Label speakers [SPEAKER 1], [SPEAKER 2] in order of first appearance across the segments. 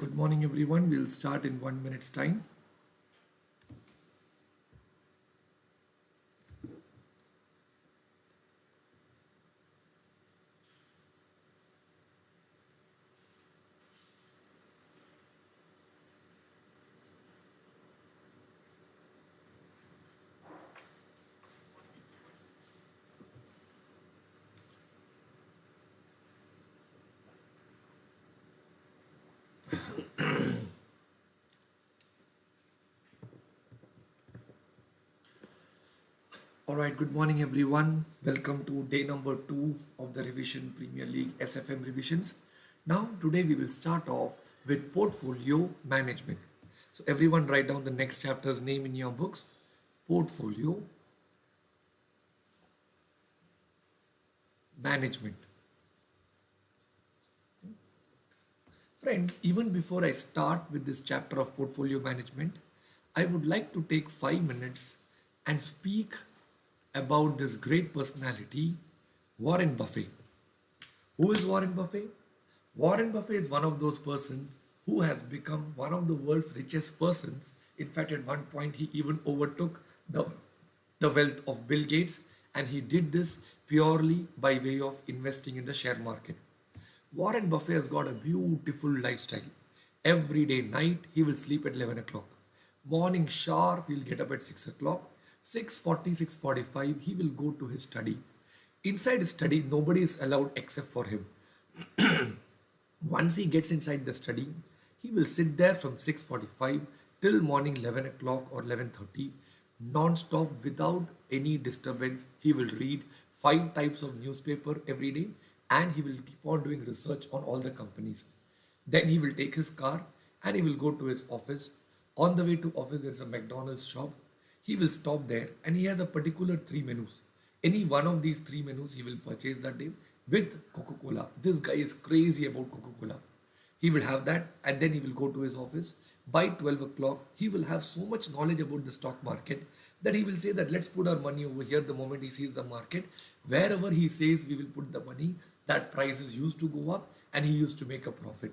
[SPEAKER 1] Good morning, everyone. We'll start in 1 minute's time. All right, good morning, everyone. Welcome to day number 2 of the Revision Premier League SFM revisions. Now, today we will start off with portfolio management. So, everyone, write down the next chapter's name in your books. Portfolio management. Friends, even before I start with this chapter of portfolio management, I would like to take 5 minutes and speak about this great personality, Warren Buffett. Who is Warren Buffett? Warren Buffett is one of those persons who has become one of the world's richest persons. In fact, at one point, he even overtook the wealth of Bill Gates, and he did this purely by way of investing in the share market. Warren Buffett has got a beautiful lifestyle. Every day night he will sleep at 11 o'clock. Morning sharp he'll get up at 6 o'clock. 6:40, 6:45 he will go to his study. Inside his study nobody is allowed except for him. Once he gets inside the study, he will sit there from 6:45 till morning 11 o'clock or 11:30 non-stop without any disturbance. He will read 5 types of newspaper every day, and he will keep on doing research on all the companies. Then he will take his car and he will go to his office. On the way to office there is a McDonald's shop. He will stop there and he has a particular 3 menus. Any one of these 3 menus he will purchase that day with Coca-Cola. This guy is crazy about Coca-Cola. He will have that and then he will go to his office. By 12 o'clock, he will have so much knowledge about the stock market that he will say that let's put our money over here the moment he sees the market. Wherever he says we will put the money, that price is used to go up and he used to make a profit.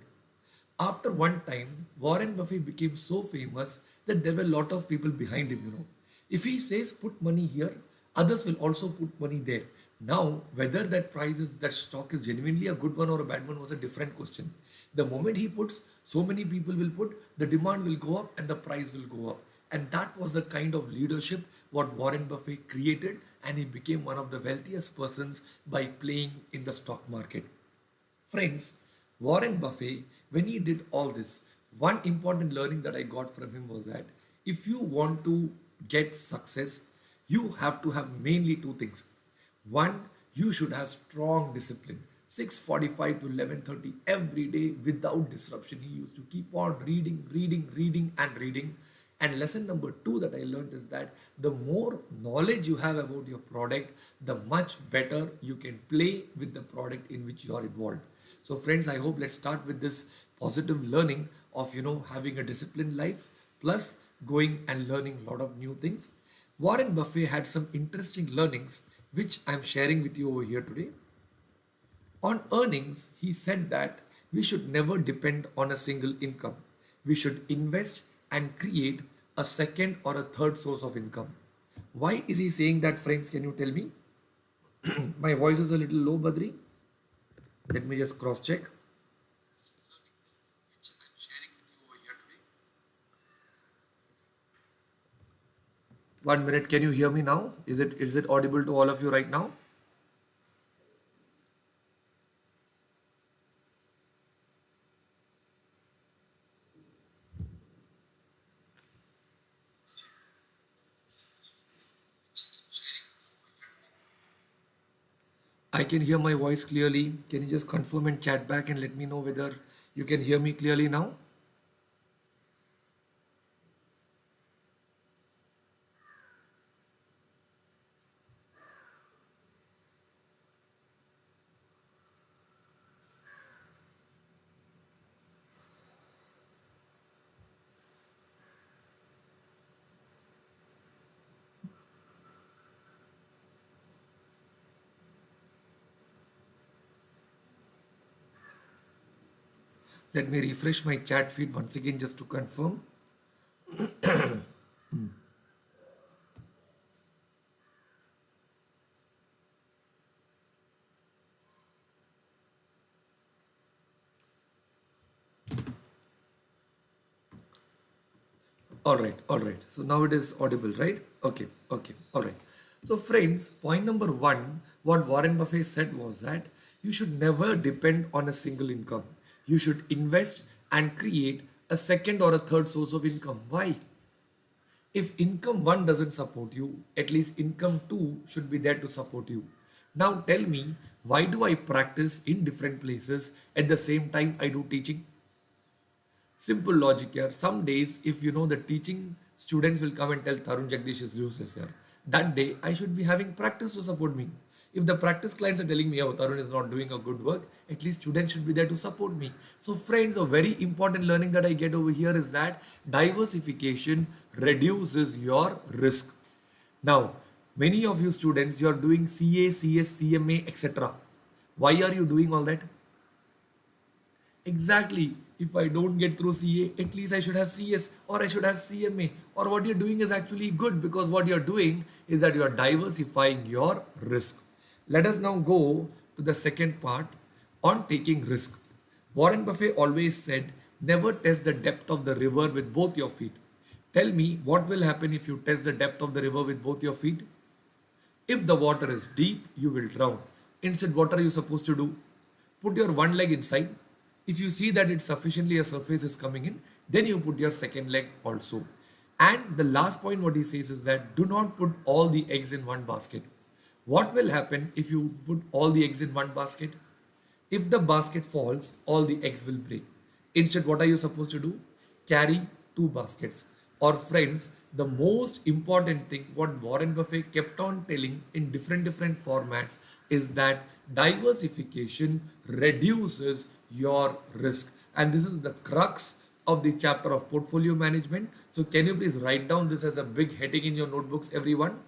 [SPEAKER 1] After one time, Warren Buffett became so famous that there were a lot of people behind him. If he says put money here, others will also put money there. Now, whether that stock is genuinely a good one or a bad one was a different question. The moment he puts, so many people will put, the demand will go up and the price will go up. And that was the kind of leadership what Warren Buffett created, and he became one of the wealthiest persons by playing in the stock market. Friends, Warren Buffett, when he did all this, one important learning that I got from him was that if you want to get success, you have to have mainly 2 things. One, you should have strong discipline. 6:45 to 11:30 every day without disruption. He used to keep on reading, reading, reading, and reading. And lesson number 2 that I learned is that the more knowledge you have about your product, the much better you can play with the product in which you are involved. So friends, I hope let's start with this positive learning of having a disciplined life plus going and learning a lot of new things. Warren Buffett had some interesting learnings which I'm sharing with you over here today. On earnings, he said that we should never depend on a single income. We should invest and create a second or a third source of income. Why is he saying that, friends? Can you tell me? My voice is a little low, Badri. Let me just cross check. 1 minute. Can you hear me now? Is it audible to all of you right now? I can hear my voice clearly. Can you just confirm and chat back and let me know whether you can hear me clearly now? Let me refresh my chat feed once again just to confirm. All right, all right. So now it is audible, right? Okay, okay, all right. So, friends, point number one, what Warren Buffett said was that you should never depend on a single income. You should invest and create a second or a third source of income. Why? If income one doesn't support you, at least income two should be there to support you. Now, tell me, why do I practice in different places at the same time I do teaching? Simple logic here. Some days, if you know the teaching, students will come and tell Tarun Jagdish is useless here. That day, I should be having practice to support me. If the practice clients are telling me, oh, Tarun is not doing a good work, at least students should be there to support me. So, friends, a very important learning that I get over here is that diversification reduces your risk. Now, many of you students, you are doing CA, CS, CMA, etc. Why are you doing all that? Exactly. If I don't get through CA, at least I should have CS or I should have CMA. Or what you're doing is actually good because what you're doing is that you are diversifying your risk. Let us now go to the second part on taking risk. Warren Buffett always said, never test the depth of the river with both your feet. Tell me what will happen if you test the depth of the river with both your feet? If the water is deep, you will drown. Instead, what are you supposed to do? Put your one leg inside. If you see that it's sufficiently a surface is coming in, then you put your second leg also. And the last point what he says is that do not put all the eggs in one basket. What will happen if you put all the eggs in one basket? If the basket falls, all the eggs will break. Instead, what are you supposed to do? Carry two baskets. Or friends, the most important thing what Warren Buffett kept on telling in different formats is that diversification reduces your risk. And this is the crux of the chapter of portfolio management. So can you please write down this as a big heading in your notebooks, everyone?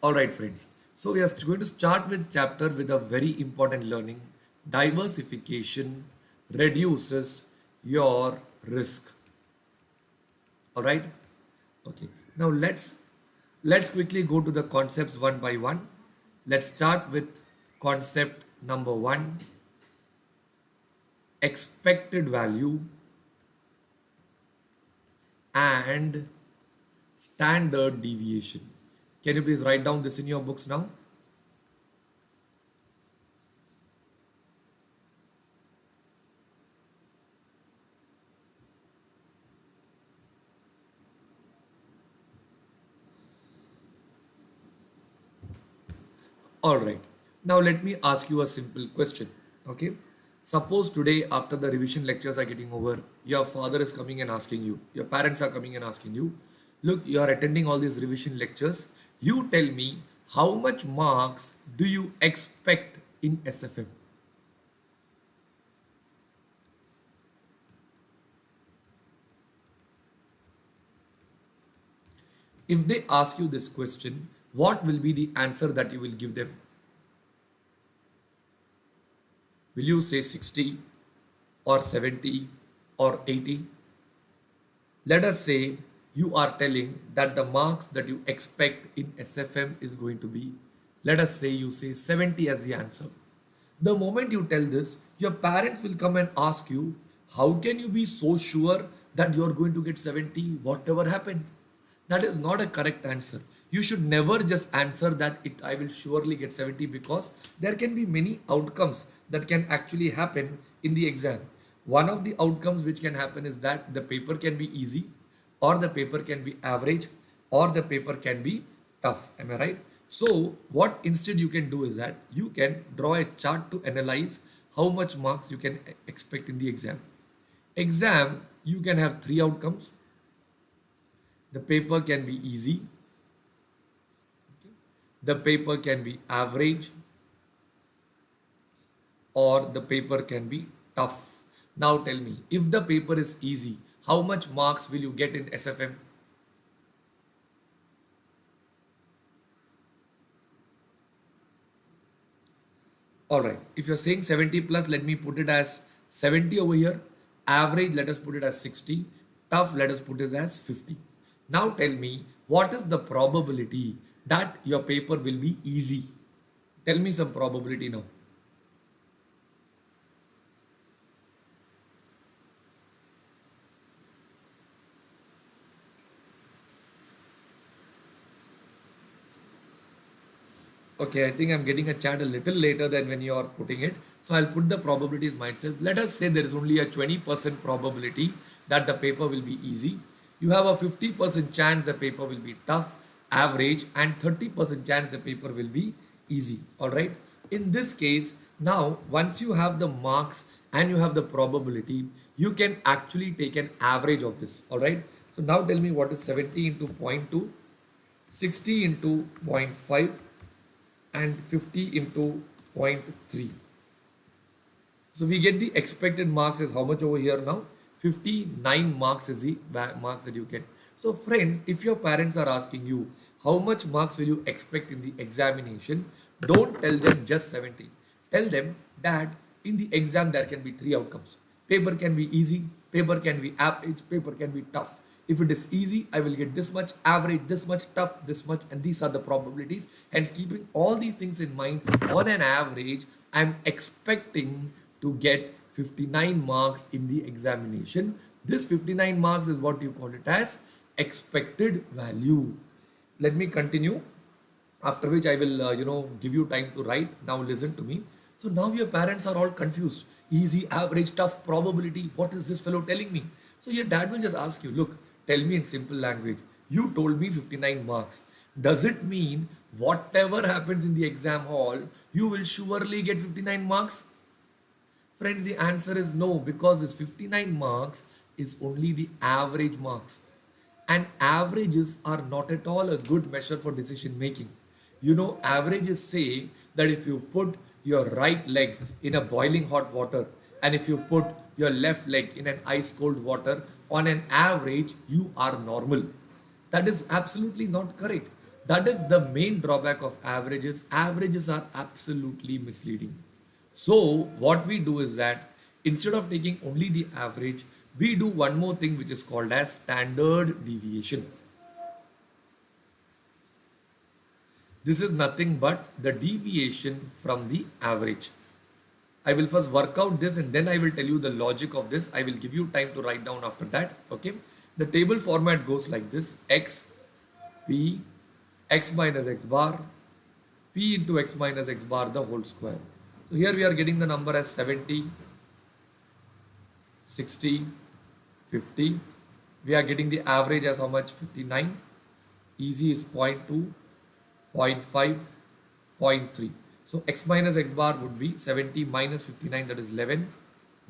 [SPEAKER 1] All right, friends. So we are going to start with chapter with a very important learning. Diversification reduces your risk. All right. Okay. Now let's quickly go to the concepts one by one. Let's start with concept number one. Expected value and standard deviation. Can you please write down this in your books now? All right. Now let me ask you a simple question. Okay. Suppose today after the revision lectures are getting over, your father is coming and asking you, your parents are coming and asking you, look, you are attending all these revision lectures. You tell me how much marks do you expect in SFM? If they ask you this question, what will be the answer that you will give them? Will you say 60 or 70 or 80? Let us say you are telling that the marks that you expect in SFM is going to be, let us say you say 70 as the answer. The moment you tell this, your parents will come and ask you, how can you be so sure that you are going to get 70 whatever happens? That is not a correct answer. You should never just answer that I will surely get 70 because there can be many outcomes that can actually happen in the exam. One of the outcomes which can happen is that the paper can be easy or the paper can be average or the paper can be tough. Am I right? So what instead you can do is that you can draw a chart to analyze how much marks you can expect in the exam. Exam, you can have three outcomes. The paper can be easy, The paper can be average or the paper can be tough. Now tell me, if the paper is easy, how much marks will you get in SFM? Alright, if you're saying 70 plus, let me put it as 70 over here. Average, let us put it as 60. Tough, let us put it as 50. Now tell me, what is the probability that your paper will be easy? Tell me some probability now. Okay, I think I'm getting a chat a little later than when you are putting it. So I'll put the probabilities myself. Let us say there is only a 20% probability that the paper will be easy. You have a 50% chance the paper will be tough, average, and 30% chance the paper will be easy. Alright. In this case, now once you have the marks and you have the probability, you can actually take an average of this. Alright. So now tell me what is 70 into 0.2, 60 into 0.5 and 50 into 0.3. So we get the expected marks as how much over here now? 59 marks is the marks that you get. So friends, if your parents are asking you how much marks will you expect in the examination, don't tell them just 70. Tell them that in the exam there can be three outcomes. Paper can be easy, paper can be average, paper can be tough. If it is easy, I will get this much, average, this much, tough, this much, and these are the probabilities. Hence, keeping all these things in mind, on an average, I'm expecting to get 59 marks in the examination. This 59 marks is what you call it as expected value. Let me continue, after which I will, give you time to write. Now listen to me. So now your parents are all confused. Easy, average, tough, probability. What is this fellow telling me? So your dad will just ask you, look, tell me in simple language. You told me 59 marks. Does it mean whatever happens in the exam hall, you will surely get 59 marks? Friends, the answer is no, because this 59 marks is only the average marks. And averages are not at all a good measure for decision making. You know, averages say that if you put your right leg in a boiling hot water and if you put your left leg in an ice cold water, on an average, you are normal. That is absolutely not correct. That is the main drawback of averages. Averages are absolutely misleading. So what we do is that instead of taking only the average, we do one more thing which is called as standard deviation. This is nothing but the deviation from the average. I will first work out this and then I will tell you the logic of this. I will give you time to write down after that. Okay. The table format goes like this. X, P, X minus X bar, P into X minus X bar the whole square. So here we are getting the number as 70, 60, 50. We are getting the average as how much? 59. Easy is 0.2, 0.5, 0.3. So x minus x bar would be 70 minus 59, that is 11,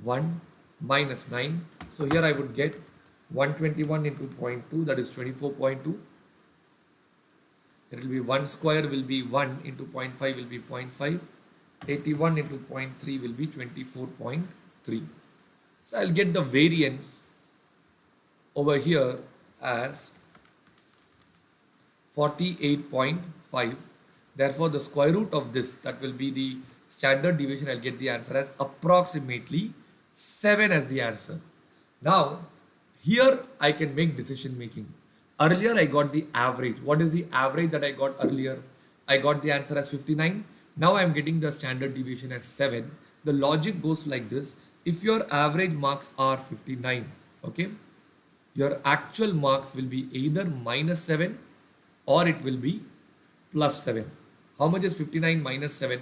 [SPEAKER 1] 1 minus 9. So here I would get 121 into 0.2, that is 24.2. It will be 1 square will be 1 into 0.5 will be 0.5. 81 into 0.3 will be 24.3. So I'll get the variance over here as 48.5. Therefore, the square root of this, that will be the standard deviation, I'll get the answer as approximately 7 as the answer. Now, here I can make decision making. Earlier I got the average. What is the average that I got earlier? I got the answer as 59. Now I am getting the standard deviation as 7. The logic goes like this. If your average marks are 59, okay, your actual marks will be either minus 7 or it will be plus 7. How much is 59 minus 7?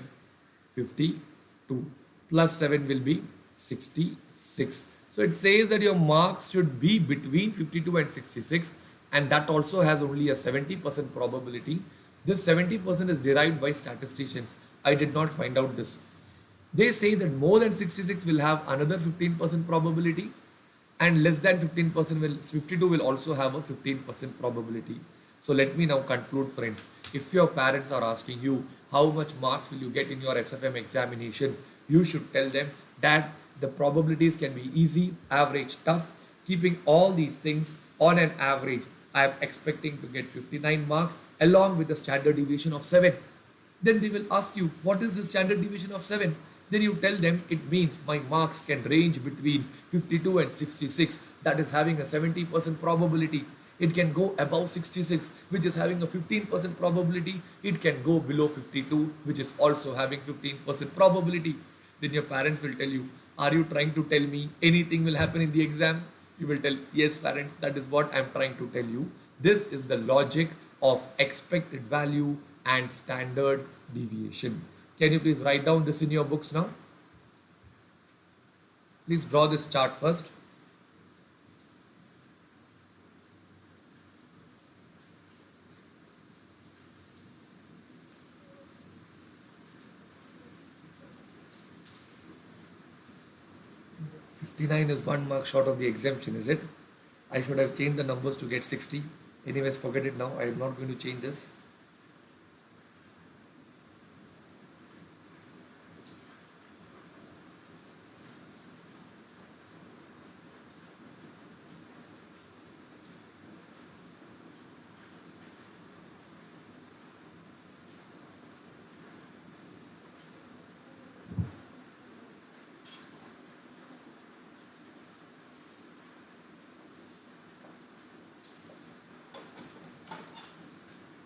[SPEAKER 1] 52. Plus 7 will be 66. So it says that your marks should be between 52 and 66, and that also has only a 70% probability. This 70% is derived by statisticians. I did not find out this. They say that more than 66 will have another 15% probability, and less than 15% 52 will also have a 15% probability. So let me now conclude, friends. If your parents are asking you how much marks will you get in your SFM examination, you should tell them that the probabilities can be easy, average, tough. Keeping all these things on an average, I am expecting to get 59 marks along with a standard deviation of 7. Then they will ask you, what is the standard deviation of 7? Then you tell them it means my marks can range between 52 and 66, that is having a 70% probability. It can go above 66, which is having a 15% probability. It can go below 52, which is also having 15% probability. Then your parents will tell you, are you trying to tell me anything will happen in the exam? You will tell, yes, parents, that is what I am trying to tell you. This is the logic of expected value and standard deviation. Can you please write down this in your books now? Please draw this chart first. Nine is 1 mark short of the exemption, is it? I should have changed the numbers to get 60. Anyways, forget it now. I am not going to change this.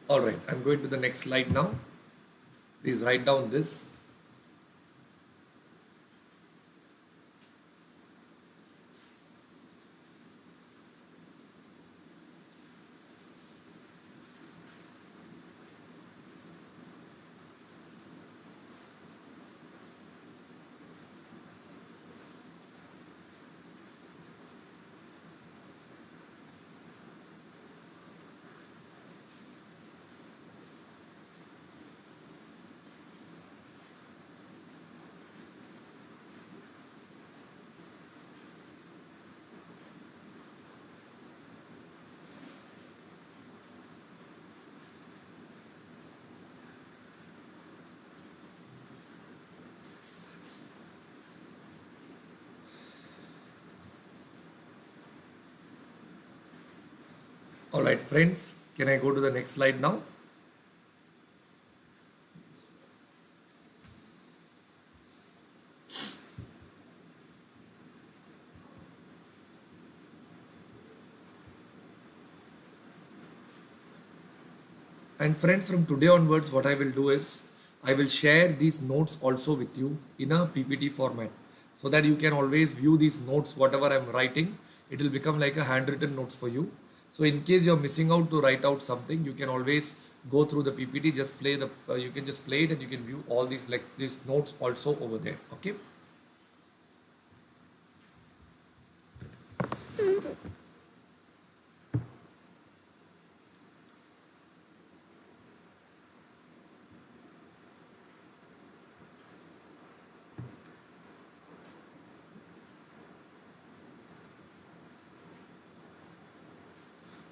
[SPEAKER 1] Alright, I'm going to the next slide now. Please write down this. Alright friends, can I go to the next slide now? And friends, from today onwards, what I will do is, I will share these notes also with you in a PPT format, so that you can always view these notes, whatever I'm writing, it will become like a handwritten notes for you. So in case you're missing out to write out something, you can always go through the PPT, just play the, you can just play it and you can view all these like these notes also over there. Okay.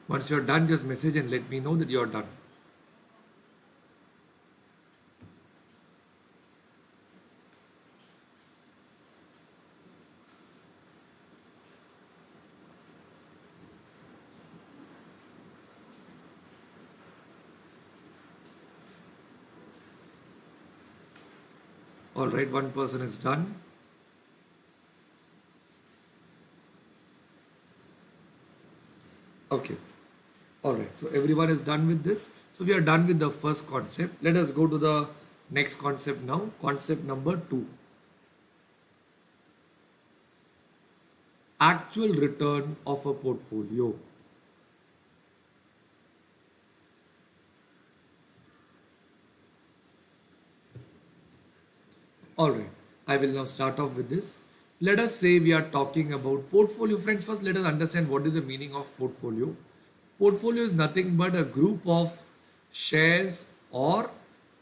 [SPEAKER 1] Once you're done, just message and let me know that you're done. All right, one person is done. Okay. All right, so everyone is done with this. So we are done with the first concept. Let us go to the next concept now. Concept number 2. Actual return of a portfolio. All right, I will now start off with this. Let us say we are talking about portfolio. Friends, first let us understand what is the meaning of portfolio. Portfolio is nothing but a group of shares or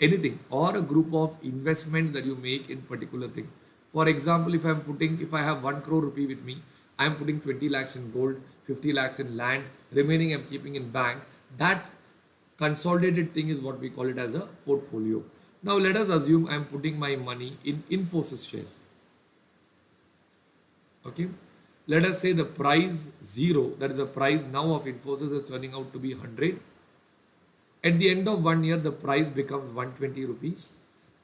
[SPEAKER 1] anything, or a group of investments that you make in particular thing. For example, if I have 1 crore rupee with me, I am putting 20 lakhs in gold, 50 lakhs in land, remaining I am keeping in bank. That Consolidated thing is what we call it as a portfolio. Now let us assume I am putting my money in Infosys shares. Okay. Let us say the price 0, that is the price now of Infosys, is turning out to be 100. At the end of 1 year, the price becomes 120 rupees.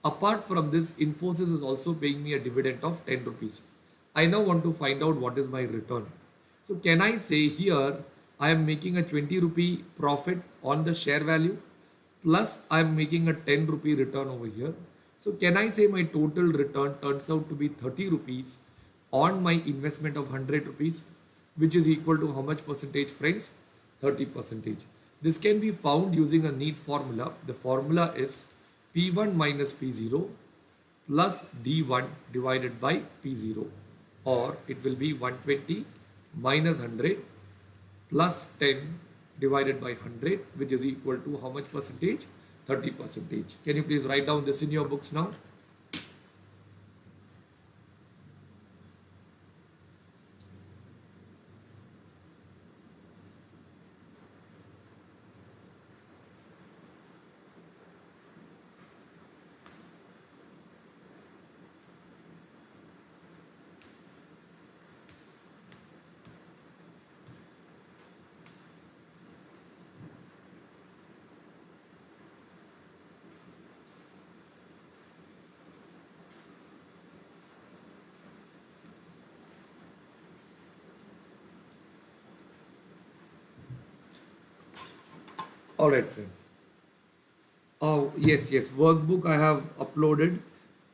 [SPEAKER 1] Apart from this, Infosys is also paying me a dividend of 10 rupees. I now want to find out what is my return. So can I say here, I am making a 20 rupee profit on the share value, plus I am making a 10 rupee return over here. So can I say my total return turns out to be 30 rupees on my investment of 100 rupees, which is equal to how much percentage, friends? 30 percentage. This can be found using a neat formula. The formula is P1 minus P0 plus D1 divided by P0, or it will be 120 minus 100 plus 10 divided by 100, which is equal to how much percentage? 30 percentage. Can you please write down this in your books now? All right, friends. Oh, yes. Workbook I have uploaded.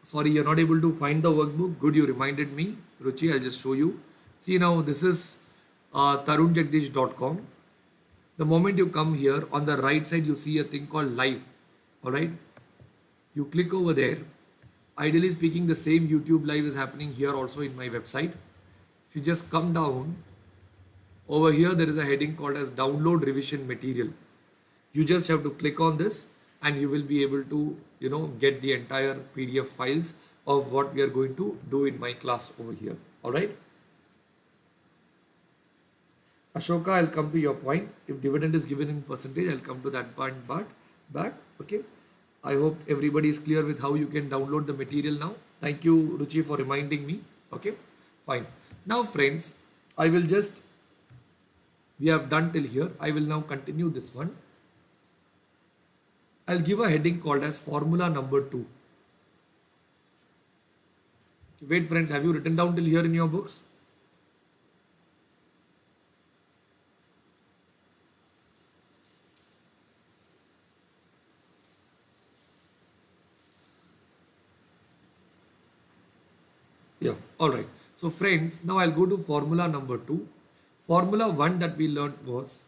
[SPEAKER 1] Sorry, you're not able to find the workbook. Good, you reminded me. Ruchi, I'll just show you. See now, this is tarunjagdish.com. The moment you come here, on the right side, you see a thing called live. All right. You click over there. Ideally speaking, the same YouTube live is happening here also in my website. If you just come down, over here, there is a heading called as download revision material. You just have to click on this and you will be able to, get the entire PDF files of what we are going to do in my class over here. All right. Ashoka, I'll come to your point. If dividend is given in percentage, I'll come to that point but back. Okay. I hope everybody is clear with how you can download the material now. Thank you, Ruchi, for reminding me. Okay. Fine. Now, friends, we have done till here. I will now continue this one. I'll give a heading called as formula number 2. Wait, friends, have you written down till here in your books? Yeah, all right. So friends, now I'll go to formula number 2. Formula 1 that we learned was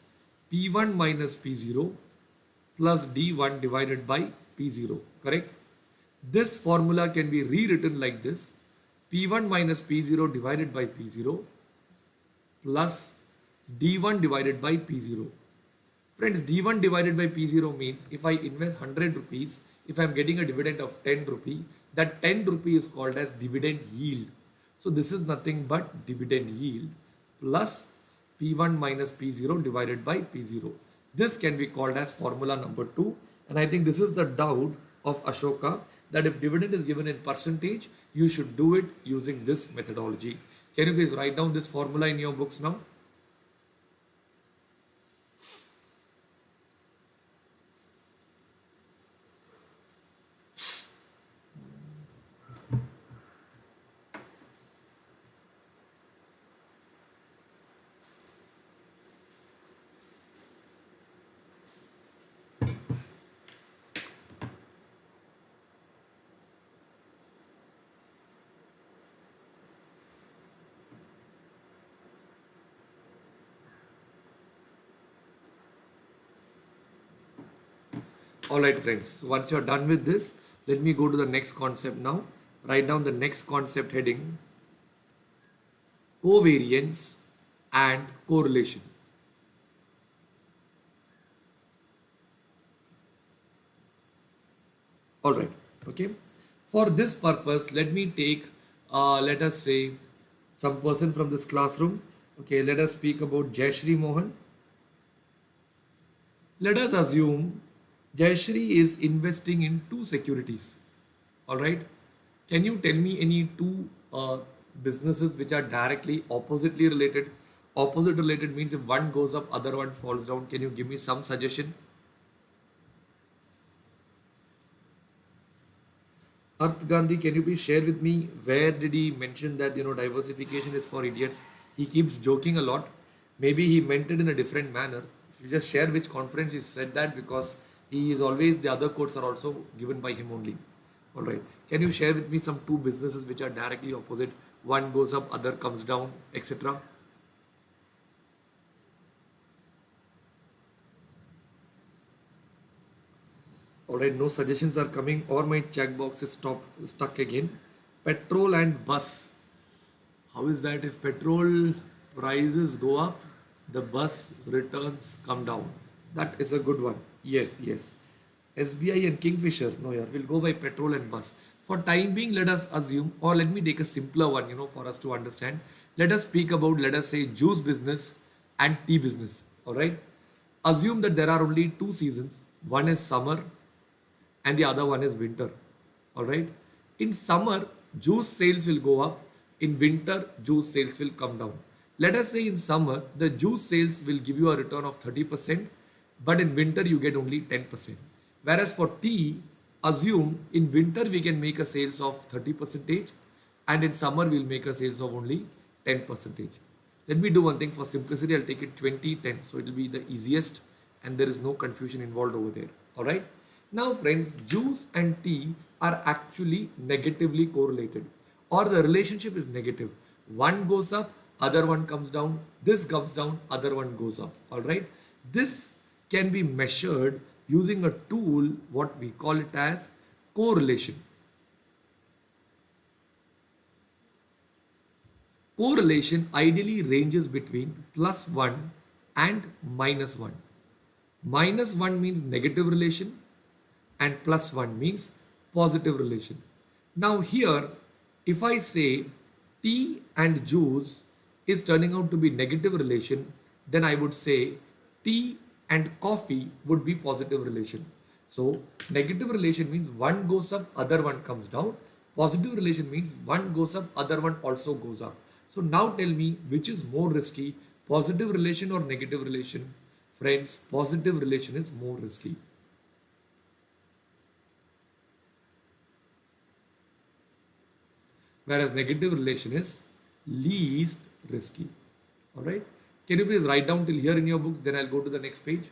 [SPEAKER 1] P1 minus P0 plus D1 divided by P0, correct? This formula can be rewritten like this: P1 minus P0 divided by P0 plus D1 divided by P0. Friends, D1 divided by P0 means if I invest 100 rupees, if I'm getting a dividend of 10 rupee, that 10 rupee is called as dividend yield. So this is nothing but dividend yield plus P1 minus P0 divided by P0. This can be called as formula number 2. And I think this is the doubt of Ashoka, that if dividend is given in percentage, you should do it using this methodology. Can you please write down this formula in your books now? Alright friends, once you're done with this, let me go to the next concept now. Write down the next concept heading: covariance and correlation. Alright, okay. For this purpose, let me take, let us say, some person from this classroom. Okay, let us speak about Jayashree Mohan. Let us assume Jayashree is investing in two securities. All right. Can you tell me any two businesses which are directly oppositely related? Opposite related means if one goes up, other one falls down. Can you give me some suggestion? Arth Gandhi, can you please share with me where did he mention that diversification is for idiots? He keeps joking a lot. Maybe he meant it in a different manner. You just share which conference he said that, because he is always, the other quotes are also given by him only. All right. Can you share with me some two businesses which are directly opposite? One goes up, other comes down, etc. All right, no suggestions are coming, or my checkbox is stuck again. Petrol and bus. How is that? If petrol prices go up, the bus returns come down. That is a good one. Yes, yes. SBI and Kingfisher. No, yeah, we'll go by petrol and bus. For time being, let us assume, or let me take a simpler one, for us to understand. Let us speak about, let us say, juice business and tea business. All right. Assume that there are only two seasons. One is summer and the other one is winter. All right. In summer, juice sales will go up. In winter, juice sales will come down. Let us say in summer, the juice sales will give you a return of 30%, but in winter, you get only 10%. Whereas for tea, assume in winter we can make a sales of 30%, and in summer we'll make a sales of only 10%. Let me do one thing for simplicity. I'll take it 20-10. So it will be the easiest and there is no confusion involved over there. All right. Now friends, juice and tea are actually negatively correlated, or the relationship is negative. One goes up, other one comes down. This comes down, other one goes up. All right. This can be measured using a tool, what we call it as correlation. Correlation ideally ranges between +1 and -1. -1 means negative relation and +1 means positive relation. Now here, if I say tea and juice is turning out to be negative relation, then I would say tea and coffee would be positive relation. So negative relation means one goes up, other one comes down. Positive relation means one goes up, other one also goes up. So now tell me, which is more risky, positive relation or negative relation? Friends, positive relation is more risky. Whereas negative relation is least risky. All right. Can you please write down till here in your books? Then I'll go to the next page.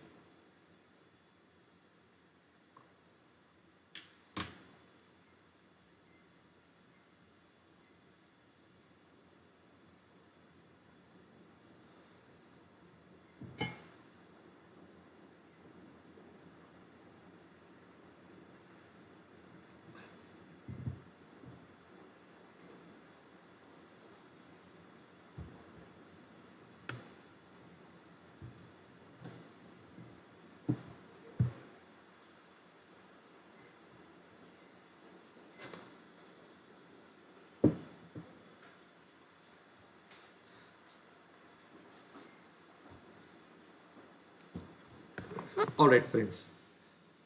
[SPEAKER 1] Alright friends,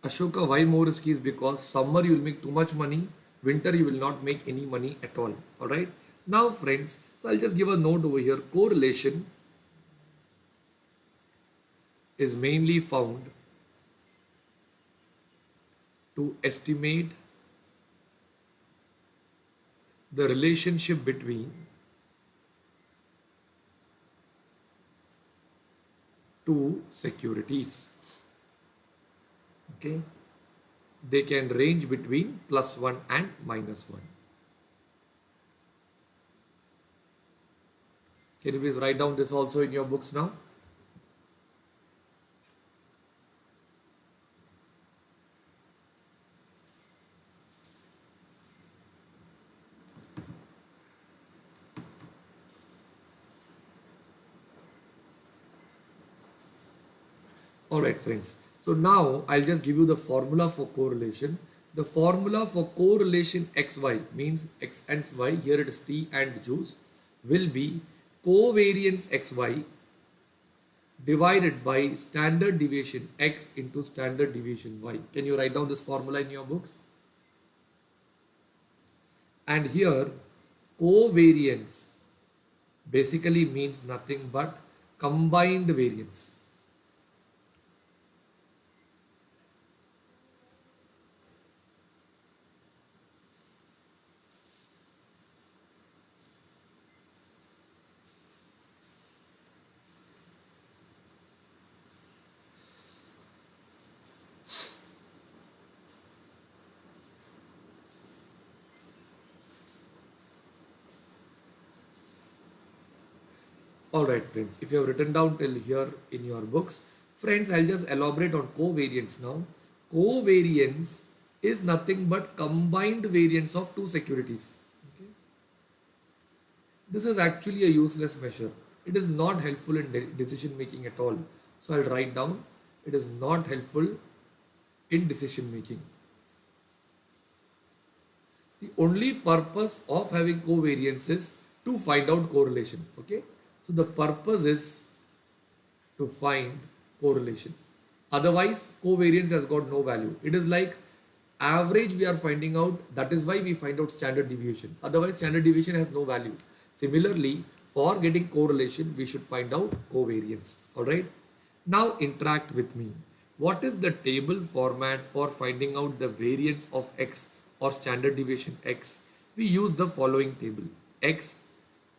[SPEAKER 1] Ashoka, why more risky is because summer you will make too much money, winter you will not make any money at all. Alright, now friends, so I'll just give a note over here. Correlation is mainly found to estimate the relationship between two securities. Okay, they can range between +1 and -1. Can you please write down this also in your books now? Alright friends, so now I'll just give you the formula for correlation. The formula for correlation XY means X and Y, here it is tea and juice, will be covariance XY divided by standard deviation x into standard deviation y. Can you write down this formula in your books? And here covariance basically means nothing but combined variance. Alright friends, if you have written down till here in your books, friends, I'll just elaborate on covariance now. Covariance is nothing but combined variance of two securities. Okay? This is actually a useless measure. It is not helpful in decision making at all. So I'll write down, it is not helpful in decision making. The only purpose of having covariance is to find out correlation. Okay, so the purpose is to find correlation. Otherwise, covariance has got no value. It is like average we are finding out. That is why we find out standard deviation. Otherwise, standard deviation has no value. Similarly, for getting correlation, we should find out covariance. All right. Now interact with me. What is the table format for finding out the variance of x or standard deviation x? We use the following table: x,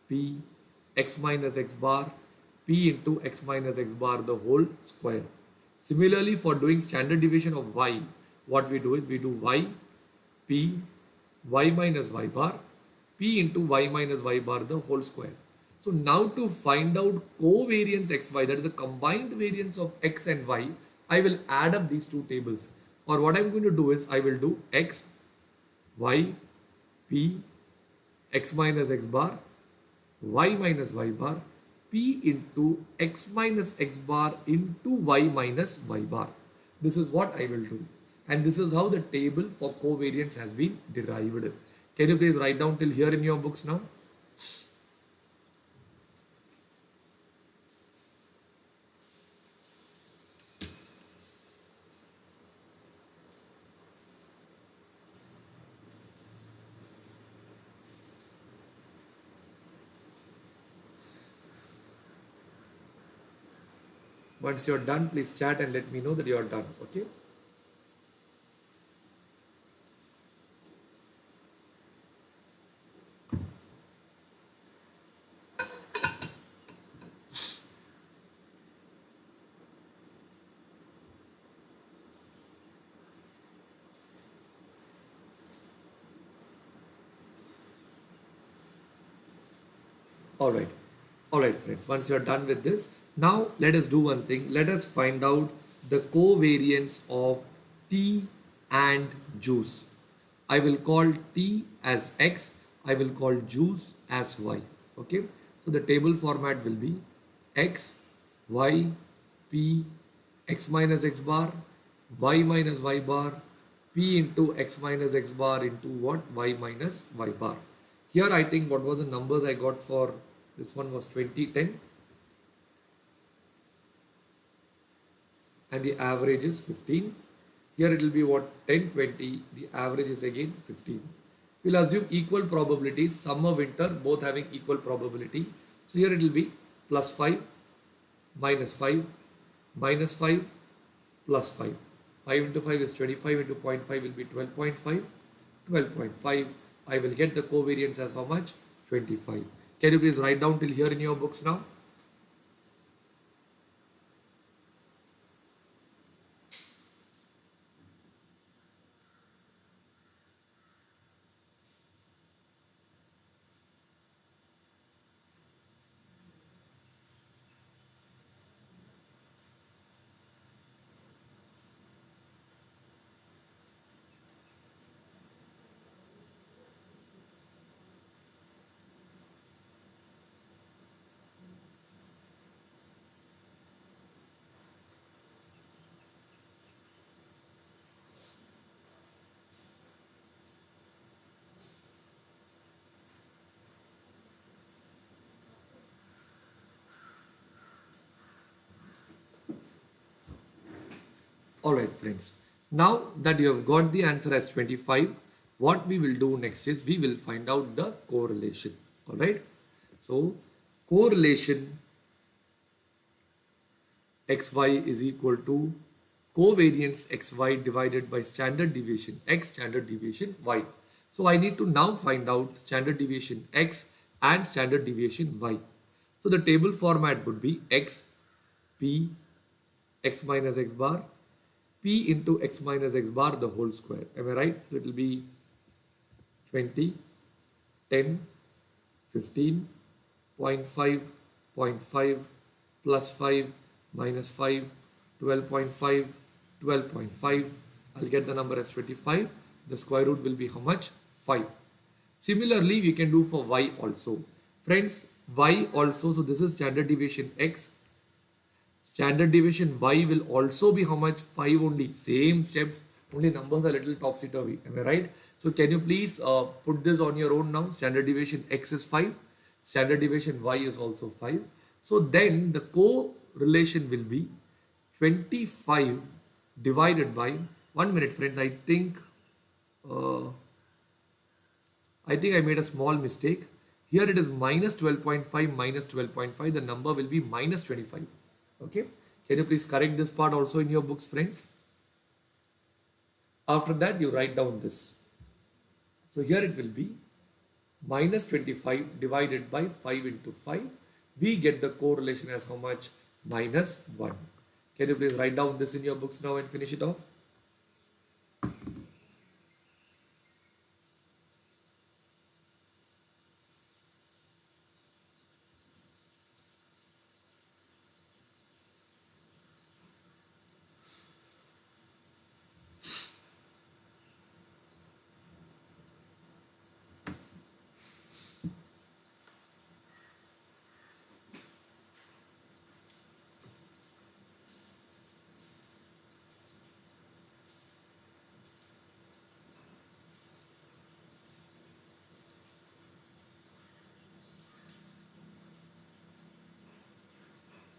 [SPEAKER 1] p, x minus x bar, p into x minus x bar the whole square. Similarly, for doing standard deviation of y, what we do is we do y, p, y minus y bar, p into y minus y bar the whole square. So now to find out covariance xy, that is a combined variance of x and y, I will add up these two tables. Or what I'm going to do is I will do x, y, p, x minus x bar, y minus y bar, p into x minus x bar into y minus y bar. This is what I will do. And this is how the table for covariance has been derived. Can you please write down till here in your books now? Once you're done, please chat and let me know that you're done. Okay. All right. All right, friends. Once you're done with this, now let us do one thing. Let us find out the covariance of tea and juice. I will call tea as x. I will call juice as y. Okay. So the table format will be x, y, p, x minus x bar, y minus y bar, p into x minus x bar into what? Y minus y bar. Here I think what was the numbers I got for this one was 2010 and the average is 15. Here it will be what? 10, 20. The average is again 15. We'll assume equal probabilities, summer, winter, both having equal probability. So here it will be plus 5, minus 5, minus 5, plus 5. 5 into 5 is 25 into 0.5 will be 12.5. 12.5. I will get the covariance as how much? 25. Can you please write down till here in your books now? Alright friends, now that you have got the answer as 25, what we will do next is we will find out the correlation. Alright, so correlation xy is equal to covariance xy divided by standard deviation x standard deviation y. So I need to now find out standard deviation x and standard deviation y. So the table format would be x p x minus x bar p into x minus x bar the whole square. Am I right? So it will be 20, 10, 15, 0.5, 0.5, plus 5, minus 5, 12.5, 12.5. I'll get the number as 25. The square root will be how much? 5. Similarly, we can do for y also. Friends, y also, so this is standard deviation x. Standard deviation y will also be how much? 5 only. Same steps, only numbers are a little topsy-turvy. Am I right? So can you please put this on your own now? Standard deviation x is 5. Standard deviation y is also 5. So then the correlation will be 25 divided by, 1 minute friends, uh, I think I made a small mistake. Here it is minus 12.5 minus 12.5. The number will be minus 25. Okay. Can you please correct this part also in your books, friends? After that, you write down this. So here it will be minus 25 divided by 5 into 5. We get the correlation as how much? Minus 1. Can you please write down this in your books now and finish it off?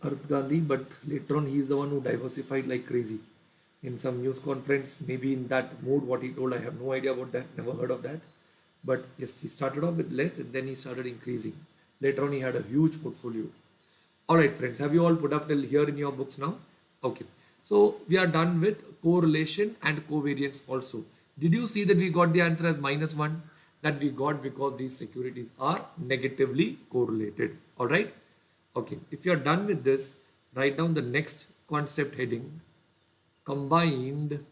[SPEAKER 1] Earth Gandhi, but later on he is the one who diversified like crazy. In some news conference, maybe in that mood, what he told, I have no idea about that, never heard of that. But yes, he started off with less and then he started increasing. Later on, he had a huge portfolio. Alright, friends, have you all put up till here in your books now? Okay. So we are done with correlation and covariance also. Did you see that we got the answer as minus 1? That we got because these securities are negatively correlated. Alright. Okay, if you are done with this, write down the next concept heading, combined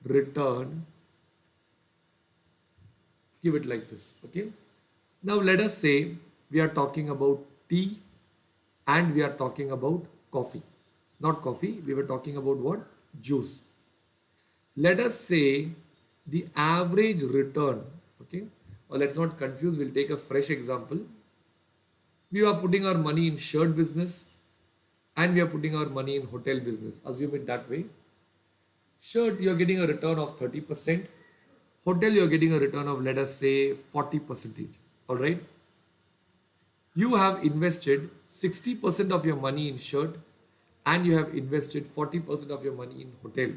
[SPEAKER 1] return. Give it like this. Okay. Now let us say we are talking about tea and we are talking about coffee. Not coffee, we were talking about what? Juice. Let us say the average return. Okay. Or let's not confuse, we'll take a fresh example. We are putting our money in shirt business and we are putting our money in hotel business. Assume it that way. Shirt, you are getting a return of 30%. Hotel, you are getting a return of, let us say, 40%. Alright. You have invested 60% of your money in shirt and you have invested 40% of your money in hotel.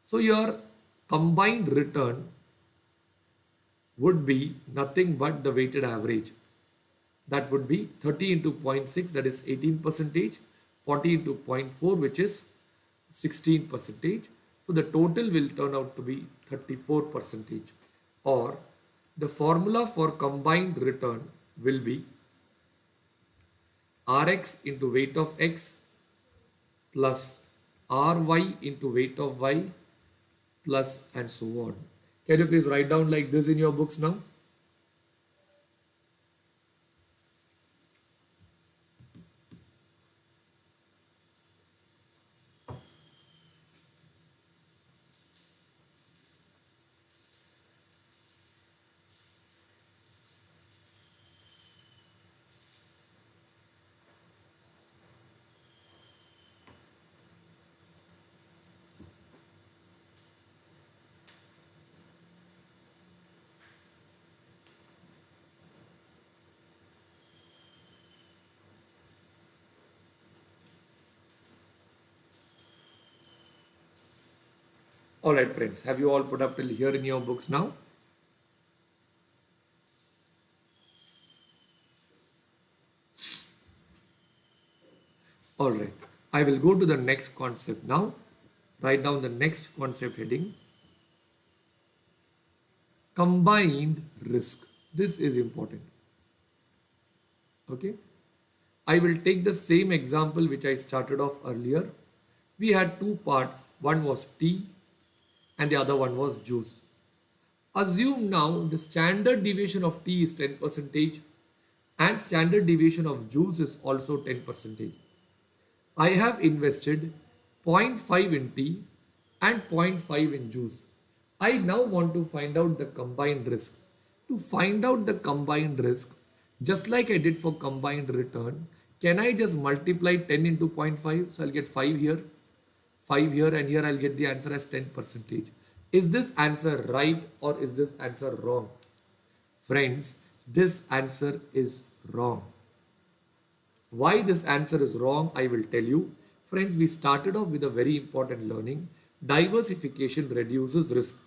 [SPEAKER 1] So your combined return would be nothing but the weighted average. That would be 30 into 0.6, that is 18%, 40 into 0.4, which is 16%. So the total will turn out to be 34%. Or the formula for combined return will be Rx into weight of X plus Ry into weight of Y plus and so on. Can you please write down like this in your books now? Alright friends, have you all put up till here in your books now? Alright, I will go to the next concept now. Write down the next concept heading. Combined risk. This is important. Okay. I will take the same example which I started off earlier. We had two parts. One was tea and the other one was juice. Assume now the standard deviation of tea is 10% and standard deviation of juice is also 10%. I have invested zero point 0.5 in tea and zero point 0.5 in juice. I now want to find out the combined risk. To find out the combined risk, just like I did for combined return, can I just multiply 10 into 0.5? So I'll get 5 here, 5 here, and here I'll get the answer as 10%. Is this answer right or is this answer wrong? Friends, this answer is wrong. Why this answer is wrong, I will tell you. Friends, we started off with a very important learning. Diversification reduces risk.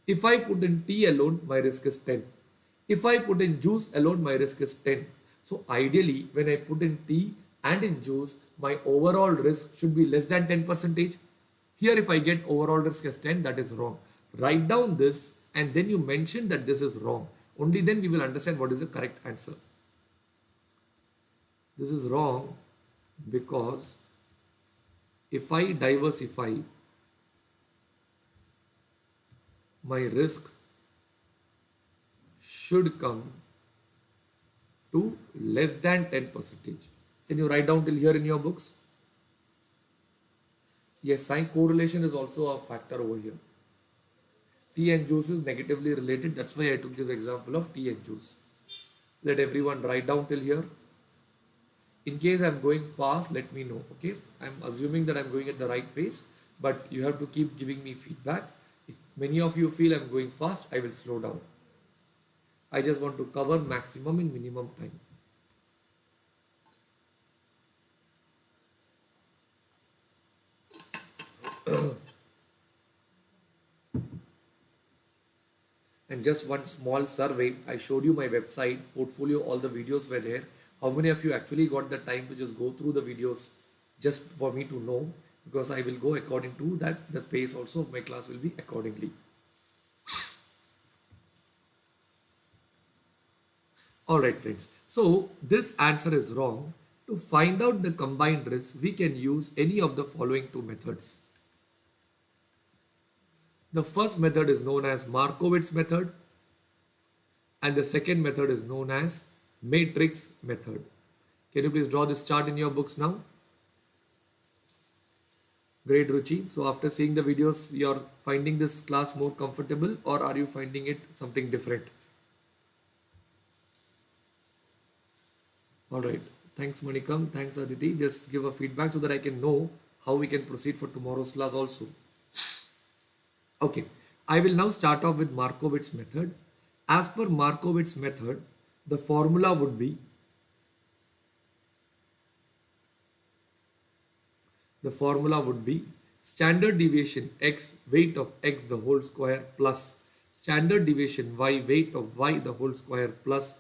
[SPEAKER 1] If I put in tea alone, my risk is 10. If I put in juice alone, my risk is 10. So ideally, when I put in tea and in juice, my overall risk should be less than 10%. Here, if I get overall risk as 10, that is wrong. Write down this and then you mention that this is wrong. Only then we will understand what is the correct answer. This is wrong because if I diversify, my risk should come to less than 10%. Can you write down till here in your books? Yes, sign correlation is also a factor over here. Tea and juice is negatively related. That's why I took this example of tea and juice. Let everyone write down till here. In case I'm going fast, let me know. Okay, I'm assuming that I'm going at the right pace, but you have to keep giving me feedback. If many of you feel I'm going fast, I will slow down. I just want to cover maximum in minimum time. And just one small survey, I showed you my website, portfolio, all the videos were there. How many of you actually got the time to just go through the videos just for me to know? Because I will go according to that, the pace also of my class will be accordingly. Alright friends, so this answer is wrong. To find out the combined risk, we can use any of the following two methods. The first method is known as Markowitz method and the second method is known as matrix method. Can you please draw this chart in your books now? Great, Ruchi. So after seeing the videos, you're finding this class more comfortable or are you finding it something different? Alright, thanks Manikam, thanks Aditi. Just give a feedback so that I can know how we can proceed for tomorrow's class also. Okay, I will now start off with Markowitz method. As per Markowitz method, the formula would be standard deviation x weight of x the whole square plus standard deviation y weight of y the whole square plus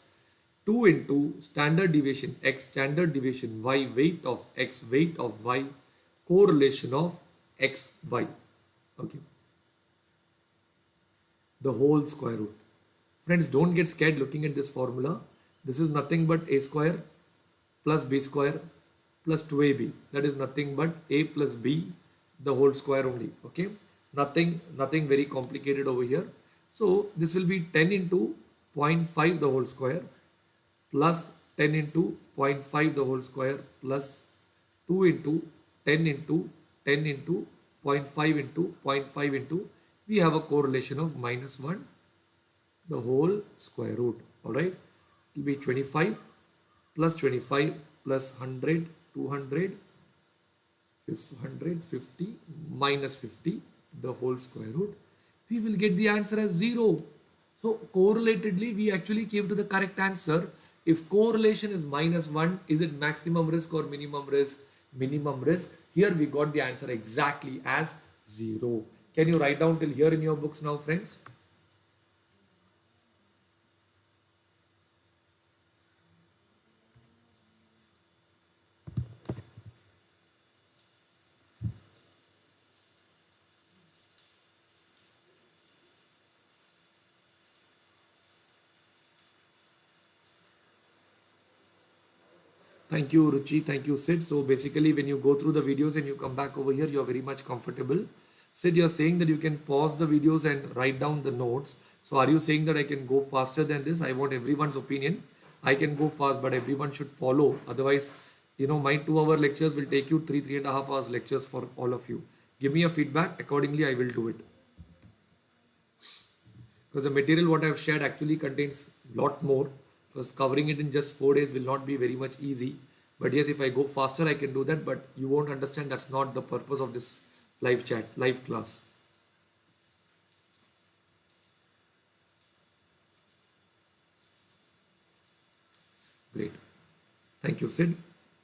[SPEAKER 1] 2 into standard deviation x standard deviation y weight of y correlation of x y. Okay, the whole square root. Friends, don't get scared looking at this formula. This is nothing but a square plus b square plus 2ab. That is nothing but a plus b the whole square only. Okay, nothing very complicated over here. So this will be 10 into 0.5 the whole square plus 10 into 0.5 the whole square plus 2 into 10 into 10 into 0.5 into 0.5 into we have a correlation of -1 the whole square root. Alright, it will be 25 plus 25 plus 100, 200, 150 minus 50 the whole square root. We will get the answer as 0. So correlatedly we actually came to the correct answer. If correlation is -1, is it maximum risk or minimum risk? Minimum risk. Here we got the answer exactly as 0. Can you write down till here in your books now, friends? Thank you, Ruchi. Thank you, Sid. So basically, when you go through the videos and you come back over here, you're very much comfortable. Sid, you're saying that you can pause the videos and write down the notes. So are you saying that I can go faster than this? I want everyone's opinion. I can go fast, but everyone should follow. Otherwise, my 2 hour lectures will take you 3.5 hours lectures for all of you. Give me a feedback. Accordingly, I will do it. Because the material what I have shared actually contains a lot more, because covering it in just 4 days will not be very much easy. But yes, if I go faster I can do that, but you won't understand. That's not the purpose of this live chat, live class. Great. Thank you, Sid.